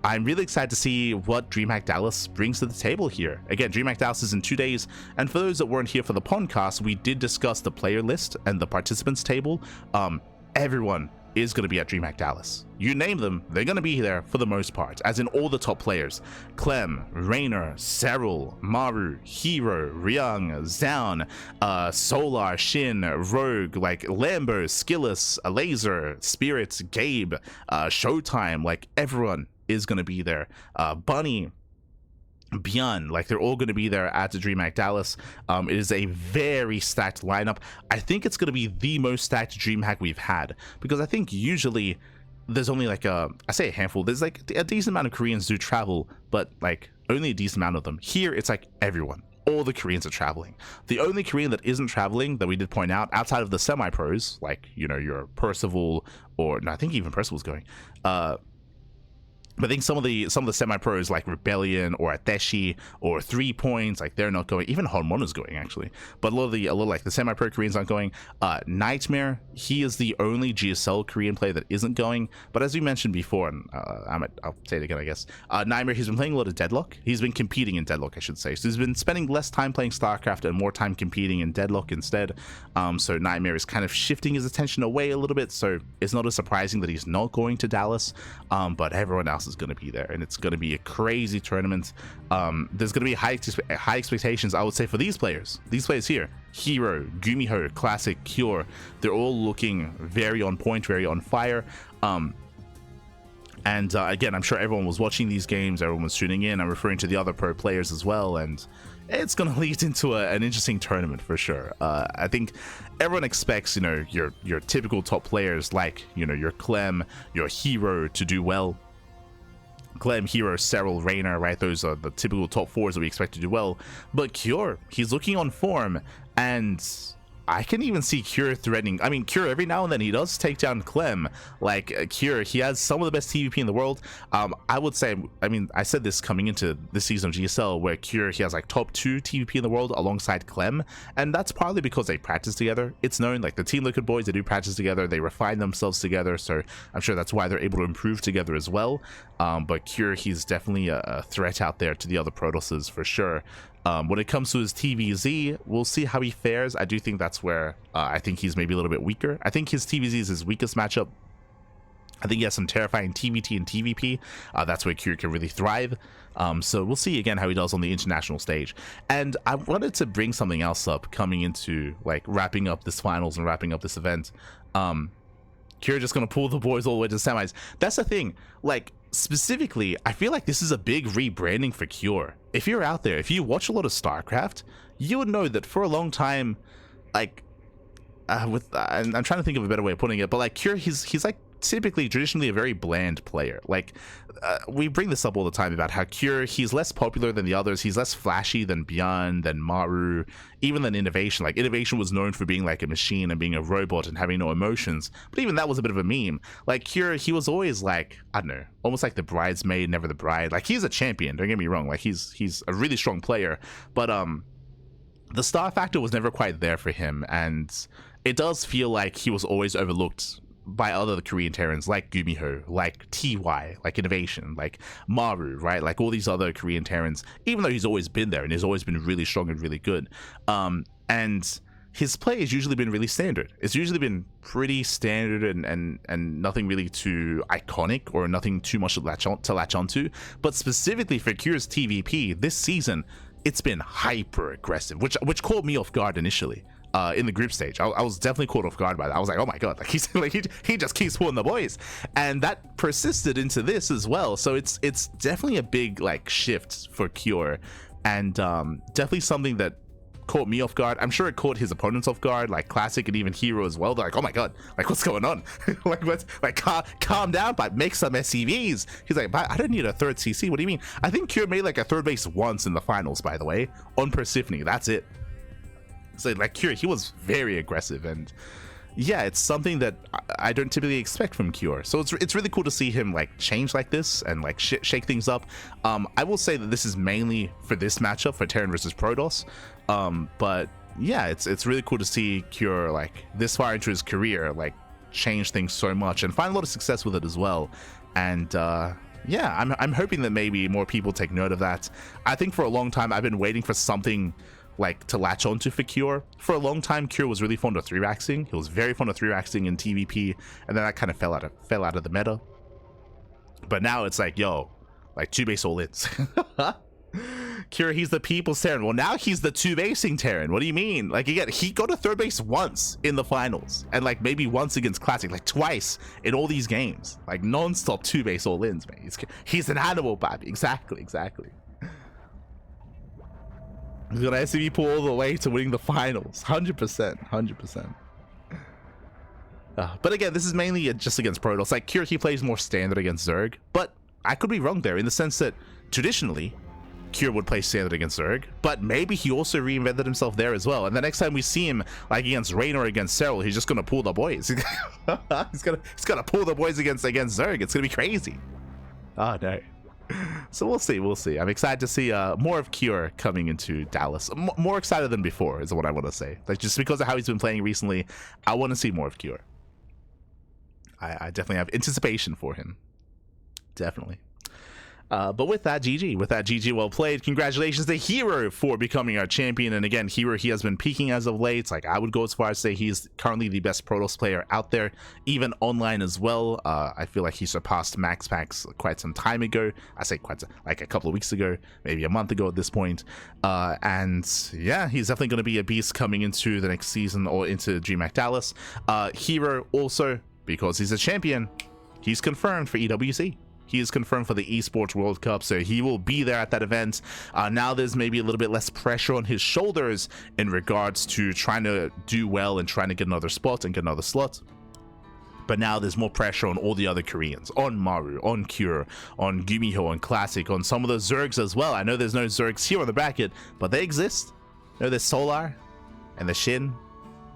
I'm really excited to see what DreamHack Dallas brings to the table here. Again, DreamHack Dallas is in 2 days, and for those that weren't here for the podcast, we did discuss the player list and the participants table. Everyone is going to be at DreamHack Dallas. You name them, they're going to be there for the most part, as in all the top players. Clem, Raynor, Serral, Maru, herO, Ryung, Zaun, Solar, Shin, Rogue, like Lambo, Skillus, Laser, Spirit, Gabe, Showtime, like, everyone is going to be there. Bunny, Beyond, like, they're all going to be there at the DreamHack Dallas. It is a very stacked lineup. I think it's going to be the most stacked DreamHack we've had, because I think usually there's only like I say a handful. There's like a decent amount of Koreans do travel, but like only a decent amount of them. Here, it's like everyone. All the Koreans are traveling. The only Korean that isn't traveling, that we did point out, outside of the semi-pros, like, you know, your Percival, or no, I think even Percival's going. But I think some of the semi-pros like Rebellion or Ateshi or 3 Points, like, they're not going. Even Hormona's going, actually. But a little like the semi-pro Koreans aren't going. Nightmare, he is the only GSL Korean player that isn't going. But as we mentioned before, and I'll say it again, I guess. Nightmare, he's been playing a lot of Deadlock. He's been competing in Deadlock, I should say. So he's been spending less time playing StarCraft and more time competing in Deadlock instead. So Nightmare is kind of shifting his attention away a little bit. So it's not as surprising that he's not going to Dallas. But everyone else is going to be there, and it's going to be a crazy tournament. There's going to be high expectations, I would say, for these players here. herO, Gumiho, Classic, Cure, they're all looking very on point, very on fire. And again, I'm sure everyone was watching these games, everyone was tuning in. I'm referring to the other pro players as well, and it's going to lead into an interesting tournament for sure. I think everyone expects, you know, your typical top players like, you know, your Clem, your herO to do well. Clem, herO, serO, Reyna, right? Those are the typical top fours that we expect to do well. But Cure, he's looking on form, and I can even see Cure threatening. I mean, Cure, every now and then he does take down Clem. Like, Cure, he has some of the best TVP in the world. I would say, I mean, I said this coming into this season of GSL, where Cure, he has like top 2 TVP in the world alongside Clem. And that's partly because they practice together. It's known, like the Team Liquid boys, they do practice together. They refine themselves together. So I'm sure that's why they're able to improve together as well. But Cure, he's definitely a threat out there to the other Protosses for sure. When it comes to his TVZ, we'll see how he fares. I do think that's where I think he's maybe a little bit weaker. I think his TVZ is his weakest matchup. I think he has some terrifying TVT and TVP. That's where Cure can really thrive. So we'll see again how he does on the international stage. And I wanted to bring something else up coming into like wrapping up this finals and wrapping up this event. Cure just gonna pull the boys all the way to the semis. That's the thing. Like, specifically, I feel like this is a big rebranding for Cure. If you're out there, if you watch a lot of StarCraft, you would know that for a long time, like, I'm trying to think of a better way of putting it, but like Cure, he's like typically traditionally a very bland player. Like, we bring this up all the time about how Cure, he's less popular than the others. He's less flashy than Beyond, than Maru, even than Innovation. Like, Innovation was known for being like a machine and being a robot and having no emotions, but even that was a bit of a meme. Like, Cure, he was always like, I don't know, almost like the bridesmaid, never the bride. Like, he's a champion, don't get me wrong. Like, he's a really strong player, but the star factor was never quite there for him, and it does feel like he was always overlooked by other Korean Terrans like Gumiho, like TY, like Innovation, like Maru, right? Like all these other Korean Terrans, even though he's always been there and he's always been really strong and really good. And his play has usually been really standard. It's usually been pretty standard and nothing really too iconic or nothing too much to latch onto. But specifically for Cure's TVP this season, it's been hyper aggressive, which caught me off guard initially. In the group stage, I was definitely caught off guard by that. I was like, oh my god, like he's like he just keeps pulling the boys, and that persisted into this as well. So it's definitely a big like shift for Cure, and definitely something that caught me off guard. I'm sure it caught his opponents off guard, like Classic and even herO as well. They're like, oh my god, like what's going on? Like what's like calm down, but make some SCVs. He's like, but I don't need a third CC. What do you mean? I think Cure made like a third base once in the finals, by the way, on Persephone. That's it. So like Cure, he was very aggressive, and yeah, it's something that I don't typically expect from Cure. So it's really cool to see him like change like this and like shake things up. I will say that this is mainly for this matchup for Terran versus Protoss, but yeah, it's really cool to see Cure like this far into his career like change things so much and find a lot of success with it as well. And yeah, I'm hoping that maybe more people take note of that. I think for a long time I've been waiting for something like to latch onto for Cure. For a long time, Cure was really fond of 3-axing. He was very fond of 3-axing in TVP, and then that kind of fell out of the meta. But now it's like, yo, like 2-base all-ins. Cure, he's the people's Terran. Well, now he's the 2-basing Terran. What do you mean? Like, again, he got to third base once in the finals, and like maybe once against Classic, like twice in all these games, like non-stop 2-base all-ins, man. He's an animal, Bobby. Exactly. He's got SCV pull all the way to winning the finals. 100%. But again, this is mainly just against Protoss. Like, Cure, he plays more standard against Zerg, but I could be wrong there in the sense that traditionally, Cure would play standard against Zerg, but maybe he also reinvented himself there as well. And the next time we see him, like against Reyna or against serO, he's just gonna pull the boys. he's gonna pull the boys against Zerg. It's gonna be crazy. Oh no. So we'll see. I'm excited to see more of Cure coming into Dallas. More excited than before is what I want to say. Like, just because of how he's been playing recently, I want to see more of Cure. I definitely have anticipation for him. Definitely. But with that, GG, well played. Congratulations to herO for becoming our champion. And again, herO, he has been peaking as of late. Like, I would go as far as say he's currently the best Protoss player out there, even online as well. I feel like he surpassed MaxPax quite some time ago. I say like a couple of weeks ago, maybe a month ago at this point. And yeah, he's definitely going to be a beast coming into the next season or into DreamHack Dallas. herO also, because he's a champion, he's confirmed for EWC. He is confirmed for the Esports World Cup, so he will be there at that event. Now there's maybe a little bit less pressure on his shoulders in regards to trying to do well and trying to get another spot and get another slot. But now there's more pressure on all the other Koreans, on Maru, on Cure, on Gumiho, on Classic, on some of the Zergs as well. I know there's no Zergs here on the bracket, but they exist. You know, there's Solar, and there's Shin,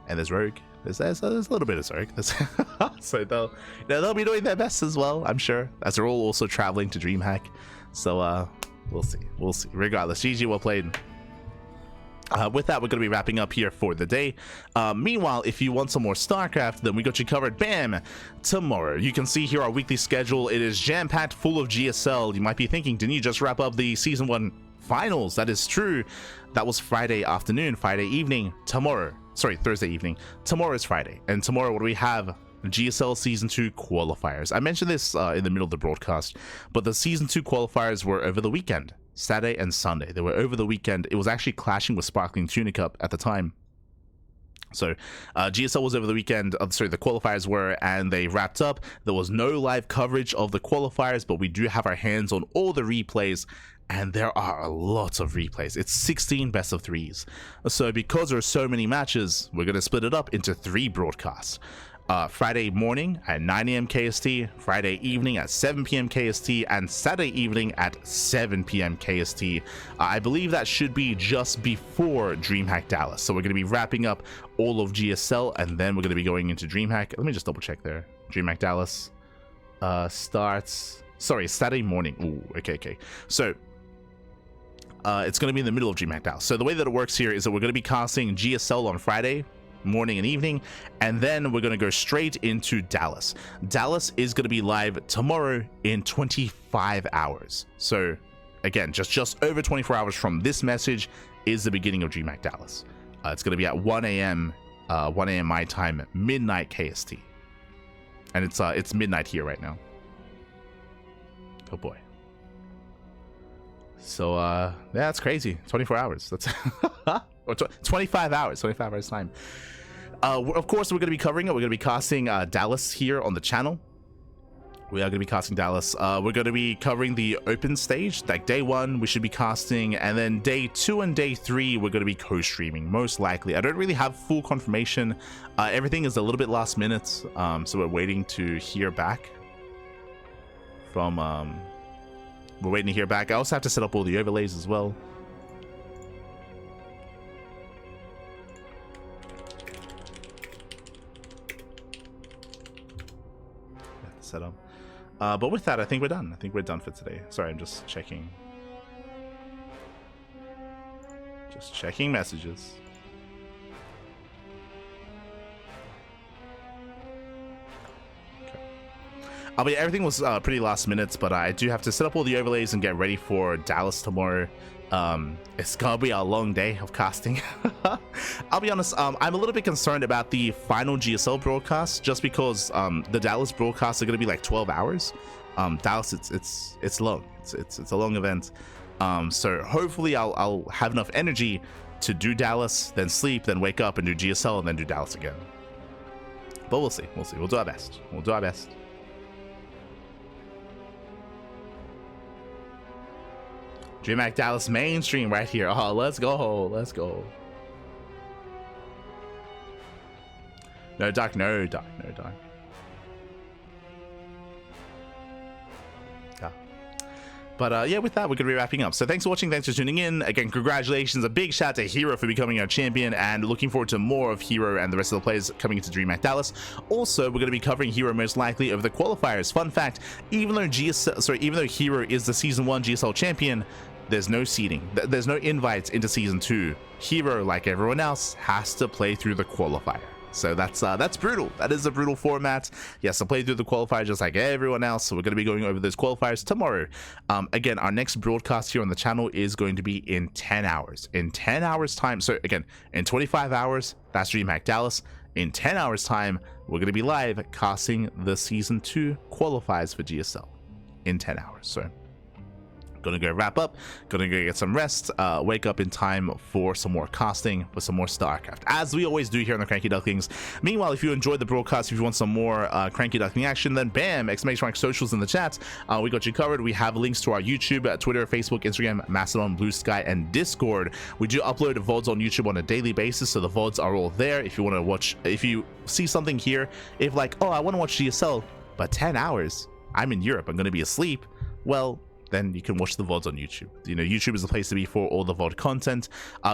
and there's Rogue. There's a little bit of Zerg. So they'll be doing their best as well, I'm sure, as they're all also traveling to DreamHack. So we'll see. Regardless, GG, well played. With that, we're going to be wrapping up here for the day. Meanwhile, if you want some more StarCraft, then we got you covered, bam, tomorrow. You can see here our weekly schedule. It is jam-packed full of GSL. You might be thinking, didn't you just wrap up the Season 1 finals? That is true. That was Friday afternoon, Friday evening. Thursday evening. Tomorrow is Friday. And tomorrow, what do we have? GSL Season 2 qualifiers. I mentioned this in the middle of the broadcast, but the Season 2 qualifiers were over the weekend. Saturday and Sunday. They were over the weekend. It was actually clashing with Sparkling Tuna Cup at the time. So GSL was over the weekend. The qualifiers were, and they wrapped up. There was no live coverage of the qualifiers, but we do have our hands on all the replays, and there are a lot of replays. It's 16 best of threes. So because there are so many matches, we're going to split it up into 3 broadcasts. Friday morning at 9 AM KST, Friday evening at 7 PM KST, and Saturday evening at 7 PM KST. I believe that should be just before DreamHack Dallas. So we're going to be wrapping up all of GSL, and then we're going to be going into DreamHack. Let me just double check there. DreamHack Dallas starts... Sorry, Saturday morning. Ooh, okay. So it's going to be in the middle of DreamHack Dallas. So the way that it works here is that we're going to be casting GSL on Friday morning and evening, and then we're going to go straight into Dallas. Dallas is going to be live tomorrow in 25 hours. So again, just over 24 hours from this message is the beginning of DreamHack Dallas. It's going to be at 1 AM my time, midnight KST, and it's midnight here right now. Oh boy. So yeah, that's crazy. 24 hours. That's 25 hours time. Of course, we're going to be covering it. We're going to be casting Dallas here on the channel. We are going to be casting Dallas. We're going to be covering the open stage. Like day 1, we should be casting, and then day 2 and day 3, we're going to be co-streaming, most likely. I don't really have full confirmation. Everything is a little bit last minute, so we're waiting to hear back from... We're waiting to hear back. I also have to set up all the overlays as well. Set up. But with that, I think we're done. I think we're done for today. Sorry, I'm just checking. Just checking messages. But yeah, everything was pretty last minute, but I do have to set up all the overlays and get ready for Dallas tomorrow. It's gonna be a long day of casting. I'll be honest, I'm a little bit concerned about the final GSL broadcast, just because the Dallas broadcasts are gonna be like 12 hours. Dallas, it's long. It's a long event. So hopefully I'll have enough energy to do Dallas, then sleep, then wake up and do GSL, and then do Dallas again. But we'll see. We'll do our best. DreamHack Dallas mainstream right here. Oh, let's go. No, Doc. Yeah. But yeah, with that, we're gonna be wrapping up. So thanks for watching. Thanks for tuning in. Again, congratulations. A big shout out to herO for becoming our champion, and looking forward to more of herO and the rest of the players coming into DreamHack Dallas. Also, we're gonna be covering herO most likely over the qualifiers. Fun fact: even though herO is the Season 1 GSL champion, there's no seeding. There's no invites into Season 2. herO, like everyone else, has to play through the qualifier. So that's brutal. That is a brutal format. Yes, to play through the qualifier just like everyone else. So we're going to be going over those qualifiers tomorrow. Again, our next broadcast here on the channel is going to be in 10 hours. In 10 hours time. So again, in 25 hours, that's DreamHack Dallas. In 10 hours time, we're going to be live casting the Season 2 qualifiers for GSL in 10 hours. So Gonna go wrap up, gonna go get some rest, wake up in time for some more casting, for some more StarCraft, as we always do here on the CranKy Ducklings. Meanwhile, if you enjoyed the broadcast, if you want some more CranKy Duckling action, then bam, exclamation mark socials in the chat. We got you covered. We have links to our YouTube, Twitter, Facebook, Instagram, Mastodon, Blue Sky, and Discord. We do upload VODs on YouTube on a daily basis, so the VODs are all there. If you want to watch, if you see something here, if like, oh, I want to watch GSL, but 10 hours, I'm in Europe, I'm gonna be asleep, well, then you can watch the VODs on YouTube. You know, YouTube is the place to be for all the VOD content.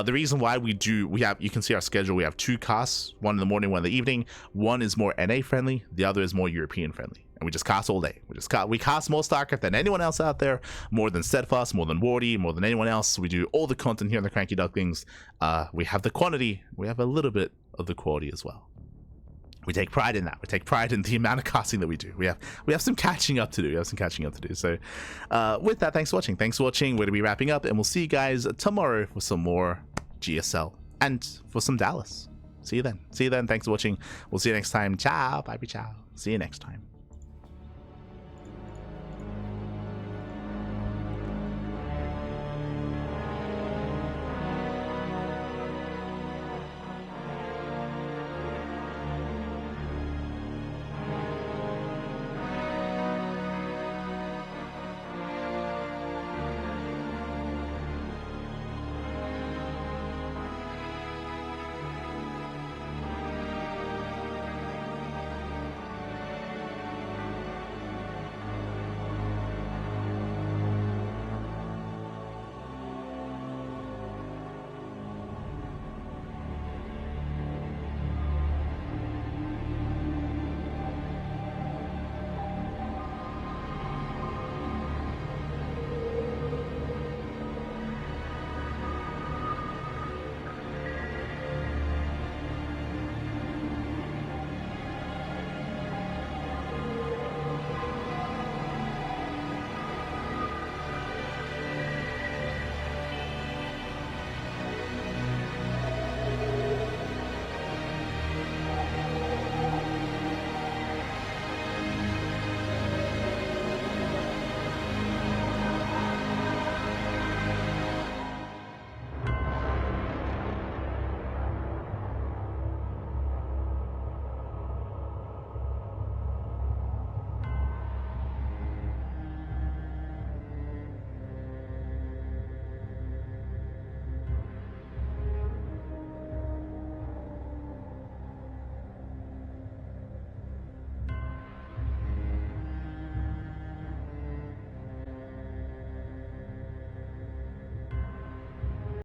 The reason why you can see our schedule. We have 2 casts, one in the morning, one in the evening. One is more NA friendly, the other is more European friendly. And we just cast all day. We cast more StarCraft than anyone else out there, more than Steadfast, more than Wardy, more than anyone else. We do all the content here on the CranKy Ducklings. We have the quantity, we have a little bit of the quality as well. We take pride in that. We take pride in the amount of casting that we do. We have some catching up to do. So with that, thanks for watching. We're going to be wrapping up, and we'll see you guys tomorrow for some more GSL and for some Dallas. See you then. Thanks for watching. We'll see you next time. Ciao. Bye. Ciao. See you next time.